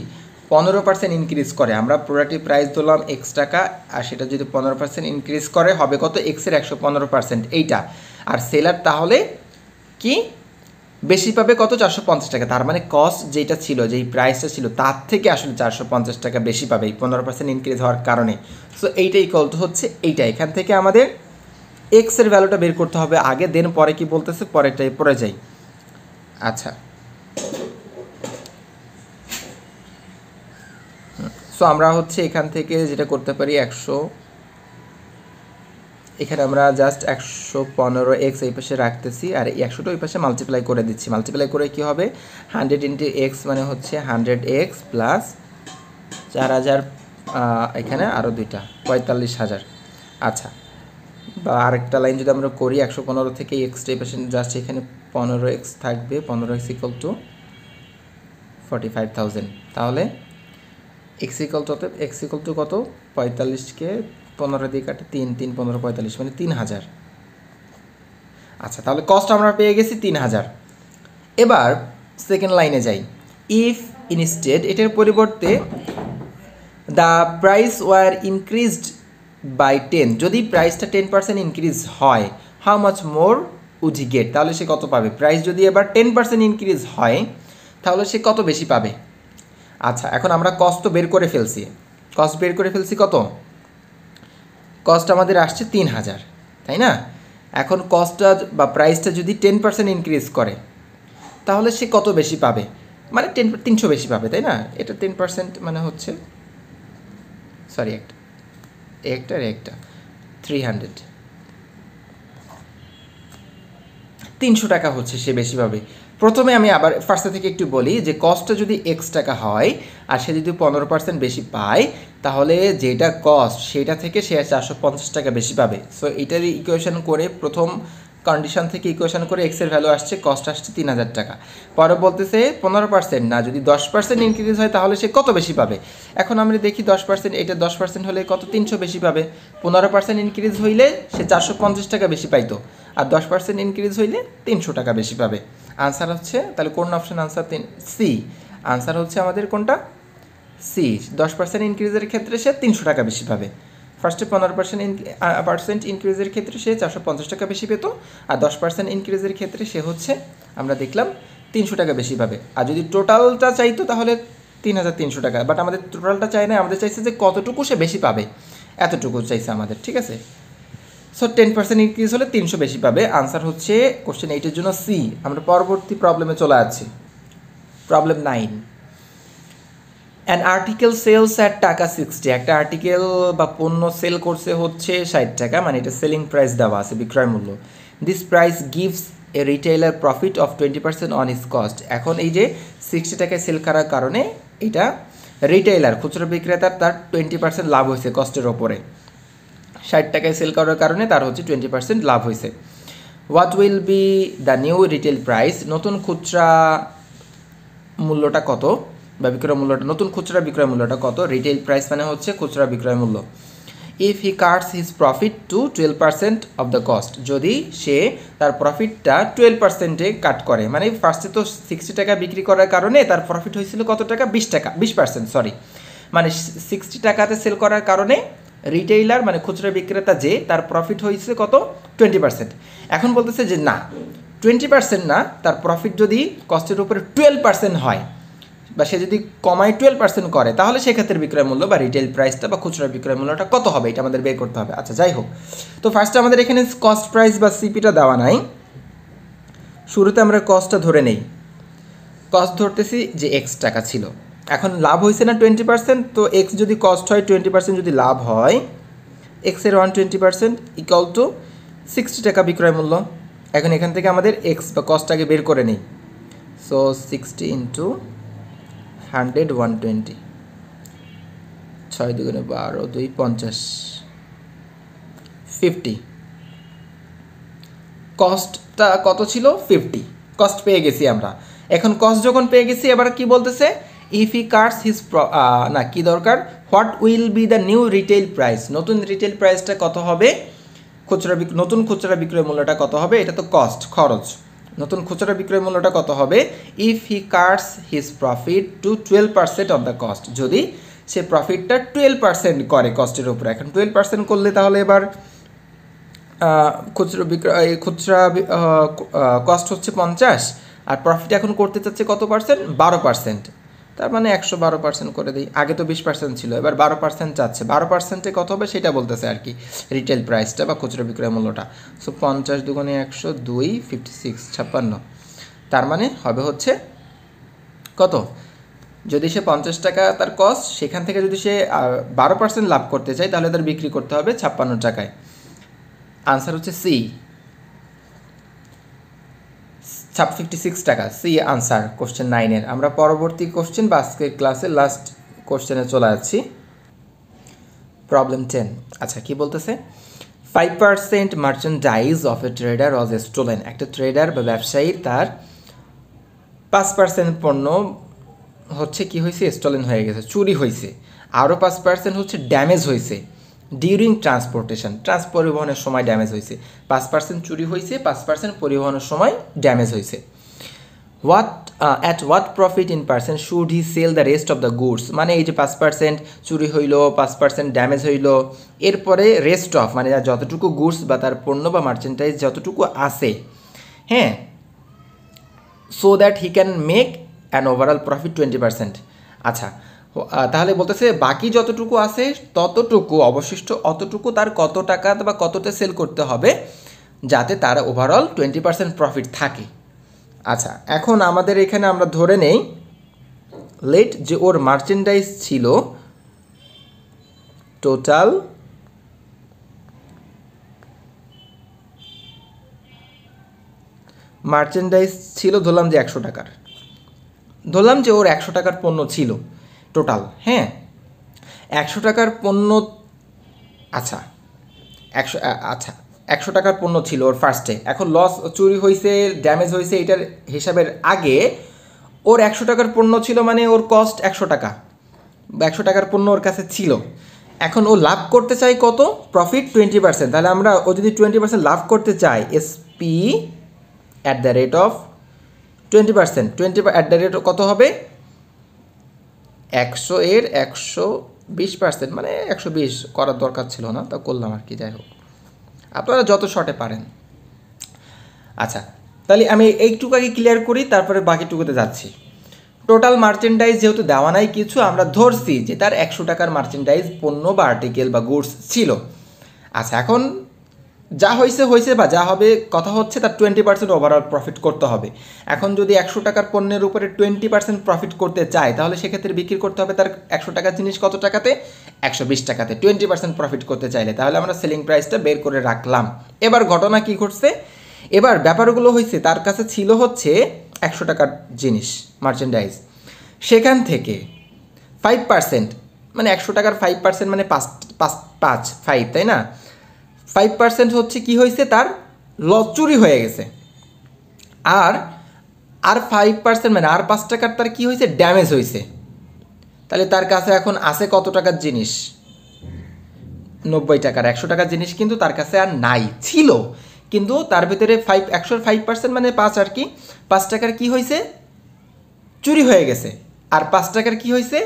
15% ইনক্রিজ করে, আমরা প্রোডাক্টের প্রাইস ধরলাম x টাকা, আর সেটা যদি 15% ইনক্রিজ করে হবে কত? x এর 115%, এইটা। আর সেলার তাহলে কি বেশি পাবে কত? 450 টাকা। তার মানে কস্ট যেটা ছিল, যেই প্রাইসটা ছিল তার থেকে আসলে 450 টাকা বেশি পাবে এই 15% ইনক্রিজ হওয়ার কারণে। সো এইটা ইকুয়াল টু হচ্ছে এইটা। এখান থেকে আমাদের এক্স এর ভ্যালুটা বের করতে হবে আগে, দেন পরে কি বলতেছে পরেরটাই পরে যাই। আচ্ছা, সো আমরা হচ্ছে এখান থেকে যেটা করতে পারি 100, এখানে আমরা জাস্ট 115x এই পাশে রাখতেছি, আর এই 100টা ওই পাশে মাল্টিপ্লাই করে দিচ্ছি। মাল্টিপ্লাই করে কি হবে? 100 ইন্টু এক্স মানে হচ্ছে 100x প্লাস 4000, এখানে আরও দুইটা 45,000। আচ্ছা, বা আরেকটা লাইন যদি আমরা করি, 115 থেকে এক্সটা এই পাশে জাস্ট এখানে 15x থাকবে, 15x ইকুয়াল টু 45,000। তাহলে x equal to, x equal to কত? 45কে 15 দিয়ে কাটে 3, 3 15 45, মানে 3000। আচ্ছা, তাহলে কস্ট আমরা পেয়ে গেছি 3000। এবার সেকেন্ড লাইনে যাই। ইফ ইনস্টেড, এটার পরিবর্তে the price were increased by 10, যদি প্রাইসটা 10% ইনক্রিজ হয়, how much more would he get, তাহলে সে কত পাবে? প্রাইস যদি এবার 10% ইনক্রিজ হয়, তাহলে সে কত বেশি পাবে? আচ্ছা, এখন আমরা কস্ট তো বের করে ফেলছি, কস্ট বের করে ফেলছি কত? কস্ট আমাদের আসছে 3000, তাই না? এখন কস্টটা বা প্রাইসটা যদি 10% ইনক্রিজ করে, তাহলে সে কত বেশি পাবে? মানে 300 বেশি পাবে, তাই না? এটা 10% মানে হচ্ছে, সরি একটা 300 টাকা হচ্ছে সে বেশি পাবে। প্রথমে আমি আবার ফার্স্ট থেকে একটু বলি যে কস্টটা যদি x টাকা হয় আর সে যদি 15% বেশি পায়, তাহলে যেটা কস্ট সেটা থেকে সে 450 টাকা বেশি পাবে। সো এটার ইকুয়েশন করে, প্রথম কন্ডিশন থেকে ইকুয়েশন করে x এর ভ্যালু আসছে, কস্ট আসছে 3000 টাকা। পরে বলতেছে 15% না, যদি 10% ইনক্রিজ হয় তাহলে সে কত বেশি পাবে। এখন আমরা দেখি 10%, এটা 10% হলে কত? 300 বেশি পাবে। 15% ইনক্রিজ হইলে সে 450 টাকা বেশি পাইতো, আর 10% ইনক্রিজ হইলে 300 টাকা বেশি পাবে। আনসার হচ্ছে, তাহলে কোন অপশন আনসার? সি। আনসার হচ্ছে আমাদের কোনটা? সি। 10% ইনক্রিজের ক্ষেত্রে সে 300 টাকা বেশি পাবে। ফার্স্টে 15% ইনক্রিজের ক্ষেত্রে সে 450 টাকা বেশি পেত, আর 10% ইনক্রিজের ক্ষেত্রে সে হচ্ছে আমরা দেখলাম 300 টাকা বেশি পাবে। আর যদি টোটালটা চাইতো তাহলে 3300 টাকা, বাট আমাদের টোটালটা চাই না, আমাদের চাইছে যে কতটুকু সে বেশি পাবে, এতটুকু চাইছে আমাদের, ঠিক আছে। সো 10% ইনক্রিজ হলে 300 বেশি পাবে। আনসার হচ্ছে কোশ্চেন 8-এর জন্য সি। আমরা পরবর্তী প্রবলেমে চলে যাচ্ছি, problem 9। An article sells at taka 60, একটা আর্টিকেল বা পণ্য সেল করছে হচ্ছে 60 টাকা, মানে এটা সেলিং প্রাইস দেওয়া আছে, বিক্রয় মূল্য। This price gives a retailer profit of 20% on is cost. এখন এই যে 60 টাকায় সেল করার কারণে এটা রিটেইলার, খুচরা বিক্রেতার তার 20% লাভ হয়েছে কস্টের ওপরে। 60 টাকায় সেল করার কারণে তার হচ্ছে 20% লাভ হয়েছে। What will be the new retail price, নতুন খুচরা মূল্যটা কত, বা বিক্রয় মূল্যটা, নতুন খুচরা বিক্রয় মূল্যটা কত। রিটেল প্রাইস মানে হচ্ছে খুচরা বিক্রয় মূল্য। If he cuts his profit to 12% of the cost, যদি সে তার প্রফিটটা 12%-এ কাট করে, মানে ফার্স্টে তো 60 টাকা বিক্রি করার কারণে তার প্রফিট হয়েছিল কত টাকা, 20%, সরি, মানে 60 টাকাতে সেল করার কারণে রিটেইলার মানে খুচরা বিক্রেতা যে তার প্রফিট হয়েছে কত, 20%। এখন বলতেছে যে না, 20% না, তার প্রফিট যদি কস্টের উপরে 12% হয়, বা সে যদি কমায় 12% করে, তাহলে সেক্ষেত্রে বিক্রয় মূল্য বা রিটেল প্রাইসটা বা খুচরা বিক্রয় মূল্যটা কত হবে, এটা আমাদের বের করতে হবে। আচ্ছা, যাই হোক, তো ফার্স্টে আমাদের এখানে কস্ট প্রাইস বা সিপিটা দেওয়া নাই। শুরুতে আমরা কস্টটা ধরে নেই, কস্ট ধরতেছি যে এক্স টাকা ছিল, এখন লাভ হয়েছে না 20%, তো এক্স যদি কস্ট হয়, 20% যদি লাভ হয়, এক্সের 120% ইকুয়াল টু 60 টাকা বিক্রয় মূল্য। এখন এখান থেকে আমাদের এক্স বা কস্টটাকে বের করে নিই। সো 60 ইন্টু 100, 120, 6 দুগুণে 12, 2 50, 50। কস্টটা কত ছিল, 50, কস্ট পেয়ে গেছি আমরা। এখন কস্ট যখন পেয়ে গেছি, এবার কি বলতেছে, ইফ হি কাটস হিজ, না কি দরকার, what will be the new retail price, নতুন রিটেল প্রাইসটা কত হবে, নতুন খুচরা বিক্রয় মূল্যটা কত হবে, এটা তো কস্ট, খরচ। নতুন খুচরা বিক্রয় মূল্যটা কত হবে, if he cuts his profit to 12% of the cost, যদি সে প্রফিটটা 12% করে কস্টের উপরে। এখন 12% করলে তাহলে এবার খুচরা কস্ট হচ্ছে 50, আর প্রফিট এখন করতে চাচ্ছে কত পার্সেন্ট, 12%, তার মানে 112% করে দিই। আগে তো 20% ছিল, এবার 12% চাচ্ছে, 12%-এ কত হবে সেটা বলতেছে আর কি, রিটেল প্রাইসটা বা খুচরা বিক্রয় মূল্যটা। সো 50 দুগুণে 100, 2, 56, 56, তার মানে হবে হচ্ছে কত, যদি সে 50 টাকা তার কস্ট, সেখান থেকে যদি সে 12% লাভ করতে চায়, তাহলে তার বিক্রি করতে হবে 56 টাকায়। আনসার হচ্ছে সি, 56 টাকা, সি আনসার কোশ্চেন 9-এর। আমরা পরবর্তী কোশ্চেন বা আজকের ক্লাসের লাস্ট কোশ্চেনে চলে যাচ্ছি, প্রবলেম 10। আচ্ছা, কি বলতেছে, 5% merchandise of A tedder was stolen, একটা ট্রেডার বা ব্যবসায়ী তার 5% পণ্য হচ্ছে কি হয়েছে, স্টোলেন হয়ে গেছে, চুরি হয়েছে। আরও 5% হচ্ছে ড্যামেজ হয়েছে ডিউরিং ট্রান্সপোর্টেশন, পরিবহনের সময় ড্যামেজ হয়েছে। 5% চুরি হয়েছে, 5% পরিবহনের সময় ড্যামেজ হয়েছে। At what profit in percent should he sell the rest of the goods, মানে এই যে 5% চুরি হইল, 5% ড্যামেজ হইল, এরপরে রেস্ট অফ মানে যতটুকু গুডস বা তার পণ্য বা মার্চেন্টাইজ যতটুকু আছে, হ্যাঁ, so that he can make an overall profit 20%। আচ্ছা, তাহলে বলতেছে বাকি যতটুকু আছে ততটুকু, অবশিষ্ট অতটুকু তার কত টাকা বা কতটা সেল করতে হবে যাতে তার ওভারঅল 20% প্রফিট থাকে। আচ্ছা, এখন আমাদের এখানে আমরা ধরে নেই লেট যে ওর মার্চেন্ডাইজ ছিল টোটাল মার্চেন্ডাইজ ছিল, ধরলাম যে 100 টাকার, ধরলাম যে ওর 100 টাকার পণ্য ছিল টোটাল, হ্যাঁ, 100 টাকার পণ্য। আচ্ছা, 100 টাকার পণ্য ছিল ওর ফার্স্টে। এখন লস, চুরি হয়েছে, ড্যামেজ হয়েছে, এটার হিসাবের আগে ওর 100 টাকার পণ্য ছিল, মানে ওর কস্ট 100 টাকা, 100 টাকার পণ্য ওর কাছে ছিল। এখন ও লাভ করতে চায় কত, প্রফিট 20%। তাহলে আমরা, ও যদি 20% লাভ করতে চায়, SP at the rate of 20%, 20 at the rate কত হবে, 100 এর 100 20% মানে 120 করার দরকার ছিল না, তা করলাম আর কি। যাই হোক, আপনারা যত শর্টে পারেন। আচ্ছা, তাহলে আমি এইটুকু আগে ক্লিয়ার করি, তারপরে বাকিটুকুতে যাচ্ছি। টোটাল মার্চেন্ডাইজ যেহেতু দেওয়া নাই কিছু, আমরা ধরছি যে তার 100 টাকার মার্চেন্ডাইজ পণ্য বা আর্টিকেল বা গুডস ছিল। আচ্ছা, এখন যা হয়েছে বা যা হবে, কথা হচ্ছে তার 20% ওভারঅল প্রফিট করতে হবে। এখন যদি 100 টাকার পণ্যের উপরে 20% প্রফিট করতে চায়, তাহলে সেক্ষেত্রে বিক্রি করতে হবে তার 100 টাকার জিনিস কত টাকাতে? 120 টাকাতে। 20% প্রফিট করতে চাইলে তাহলে আমরা সেলিং প্রাইসটা বের করে রাখলাম। এবার ঘটনা কি ঘটছে, এবার ব্যাপারগুলো হয়েছে তার কাছে ছিল হচ্ছে 100 টাকার জিনিস মার্চেন্ডাইজ, সেখান থেকে 5% মানে 100 টাকার 5% মানে 5, তাই না? 5% হচ্ছে কি হয়েছে, তার চুরি হয়ে গেছে। আর 5% মানে আর 5 টাকার তার কি হয়েছে, ড্যামেজ হয়েছে। তাহলে তার কাছে এখন আছে কত টাকার জিনিস? 90 টাকার। 100 টাকার জিনিস কিন্তু তার কাছে আর নাই, ছিল কিন্তু তার ভিতরে 105% মানে 5 আর কি, 5 টাকার কি হয়েছে, চুরি হয়ে গেছে। আর 5 টাকার কি হয়েছে,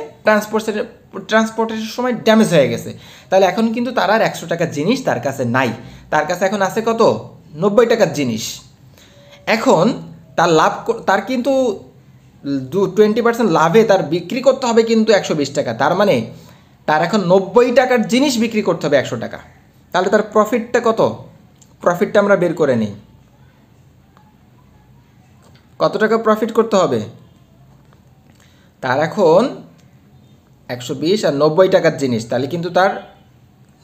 ট্রান্সপোর্টের সময় ড্যামেজ হয়ে গেছে। তাহলে এখন কিন্তু তার আর 100 টাকার জিনিস তার কাছে নাই, তার কাছে এখন আছে কত, 90 টাকার জিনিস। এখন তার কিন্তু 20% লাভে তার বিক্রি করতে হবে কিন্তু 120 টাকা। তার মানে তার এখন 90 টাকার জিনিস বিক্রি করতে হবে 100 টাকা। তাহলে তার প্রফিটটা কত? প্রফিটটা আমরা বের করে নিই। কত টাকা প্রফিট করতে হবে তার? এখন 120 আর 90 টাকার জিনিস, তাহলে কিন্তু তার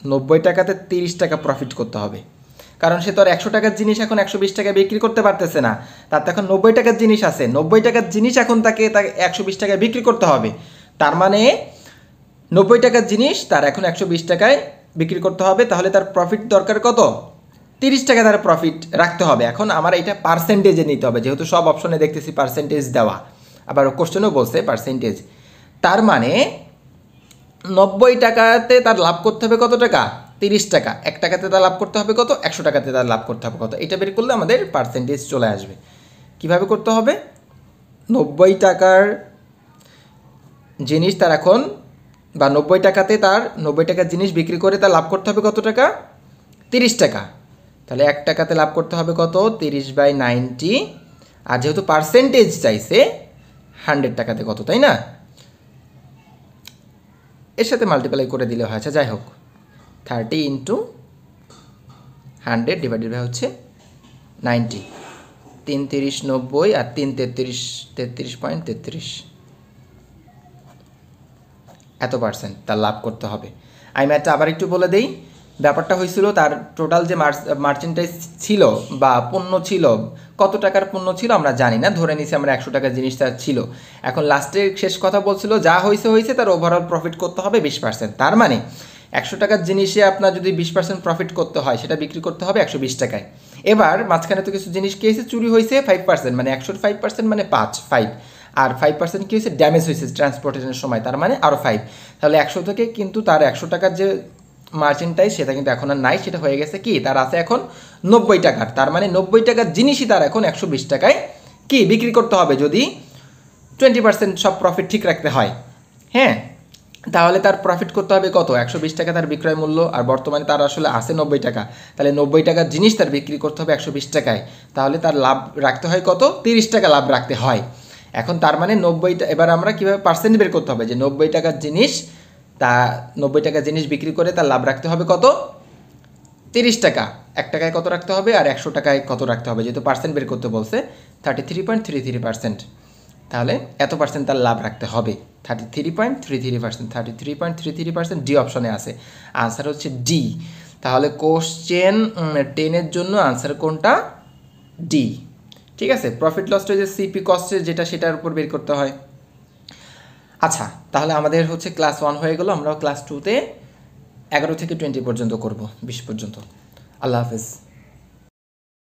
90 টাকাতে 30 টাকা প্রফিট করতে হবে। কারণ সে তো আর 100 টাকার জিনিস এখন 120 টাকায় বিক্রি করতে পারতেছে না, তার তো এখন 90 টাকার জিনিস আছে। 90 টাকার জিনিস এখন তাকে 120 টাকায় বিক্রি করতে হবে। তার মানে 90 টাকার জিনিস তার এখন 120 টাকায় বিক্রি করতে হবে। তাহলে তার প্রফিট দরকার কত? 30 টাকা তার প্রফিট রাখতে হবে। এখন আমার এটা পার্সেন্টেজে নিতে হবে, যেহেতু সব অপশনে দেখতেছি পার্সেন্টেজ দেওয়া, আবার কোশ্চেনও বলছে পার্সেন্টেজ। তার মানে 90 টাকাতে তার লাভ করতে হবে কত টাকা? 30 টাকা। 1 টাকাতে তার লাভ করতে হবে কত? 100 টাকাতে তার লাভ করতে হবে কত? এটা বের করলে আমাদের পার্সেন্টেজ চলে আসবে। কিভাবে করতে হবে? 90 টাকার জিনিস তার এখন, বা 90 টাকাতে তার 90 টাকার জিনিস বিক্রি করে তার লাভ করতে হবে কত টাকা? 30 টাকা। তাহলে 1 টাকাতে লাভ করতে হবে কত? 30/90। আর যেহেতু পার্সেন্টেজ চাইছে 100 টাকাতে কত, তাই না? এর সাথে মাল্টিপ্লাই করে দিলে হয়। আচ্ছা, যাই হোক, 30 × 100 ডিভাইডেড বাই হচ্ছে 90। 3 30 90 আর 3 33 33.33, এত পার্সেন্ট তার লাভ করতে হবে। আমি ম্যাথটা আবার একটু বলে দেই। ব্যাপারটা হয়েছিল তার টোটাল যে মার্চেন্টাইজ ছিল বা পণ্য ছিল, কত টাকার পণ্য ছিল আমরা জানি না, ধরে নিছি আমরা 100 টাকার জিনিস তার ছিল। এখন লাস্টে শেষ কথা বলছিল যা হয়েছে তার ওভারঅল প্রফিট করতে হবে 20%। তার মানে 100 টাকার জিনিসে আপনার যদি 20% প্রফিট করতে হয়, সেটা বিক্রি করতে হবে 120 টাকায়। এবার মাঝখানে তো কিছু জিনিস কি হয়েছে, চুরি হয়েছে 5%, মানে 105% মানে 5, আর 5% কী হয়েছে, ড্যামেজ হয়েছে ট্রান্সপোর্টেশনের সময়, তার মানে আরও 5। তাহলে 100 থেকে কিন্তু তার 100 টাকার যে মার্চেন্টাইজ সেটা কিন্তু এখন আর নাই, সেটা হয়ে গেছে কি, তার আছে এখন 90 টাকার। তার মানে 90 টাকার জিনিসই তার এখন 120 টাকায় কি বিক্রি করতে হবে, যদি 20% সব প্রফিট ঠিক রাখতে হয়। হ্যাঁ, তাহলে তার প্রফিট করতে হবে কত? 120 টাকা তার বিক্রয় মূল্য, আর বর্তমানে তার আসলে আছে 90 টাকা। তাহলে 90 টাকার জিনিস তার বিক্রি করতে হবে 120 টাকায়। তাহলে তার লাভ রাখতে হয় কত? 30 টাকা লাভ রাখতে হয়। এখন তার মানে 90টা, এবার আমরা কীভাবে পার্সেন্ট বের করতে হবে, যে 90 টাকার জিনিস, তা 90 টাকার জিনিস বিক্রি করে তার লাভ রাখতে হবে কত? 30 টাকা। 1 টাকায় কত রাখতে হবে আর 100 টাকায় কত রাখতে হবে, যেহেতু পার্সেন্ট বের করতে বলছে 33.33%। তাহলে এত পার্সেন্ট তার লাভ রাখতে হবে, 33.33%। 33.33% ডি অপশনে আছে, আনসার হচ্ছে ডি। তাহলে কোশ্চেন 10-এর জন্য আনসার কোনটা? ডি। ঠিক আছে, প্রফিট লসটা যে সিপি কস্টের যেটা, সেটার উপর বের করতে হয়। আচ্ছা, তাহলে আমাদের হচ্ছে ক্লাস 1 হয়ে গেল। আমরাও ক্লাস 2-তে 11 থেকে 20 পর্যন্ত করব, 20 পর্যন্ত। আল্লাহ হাফেজ।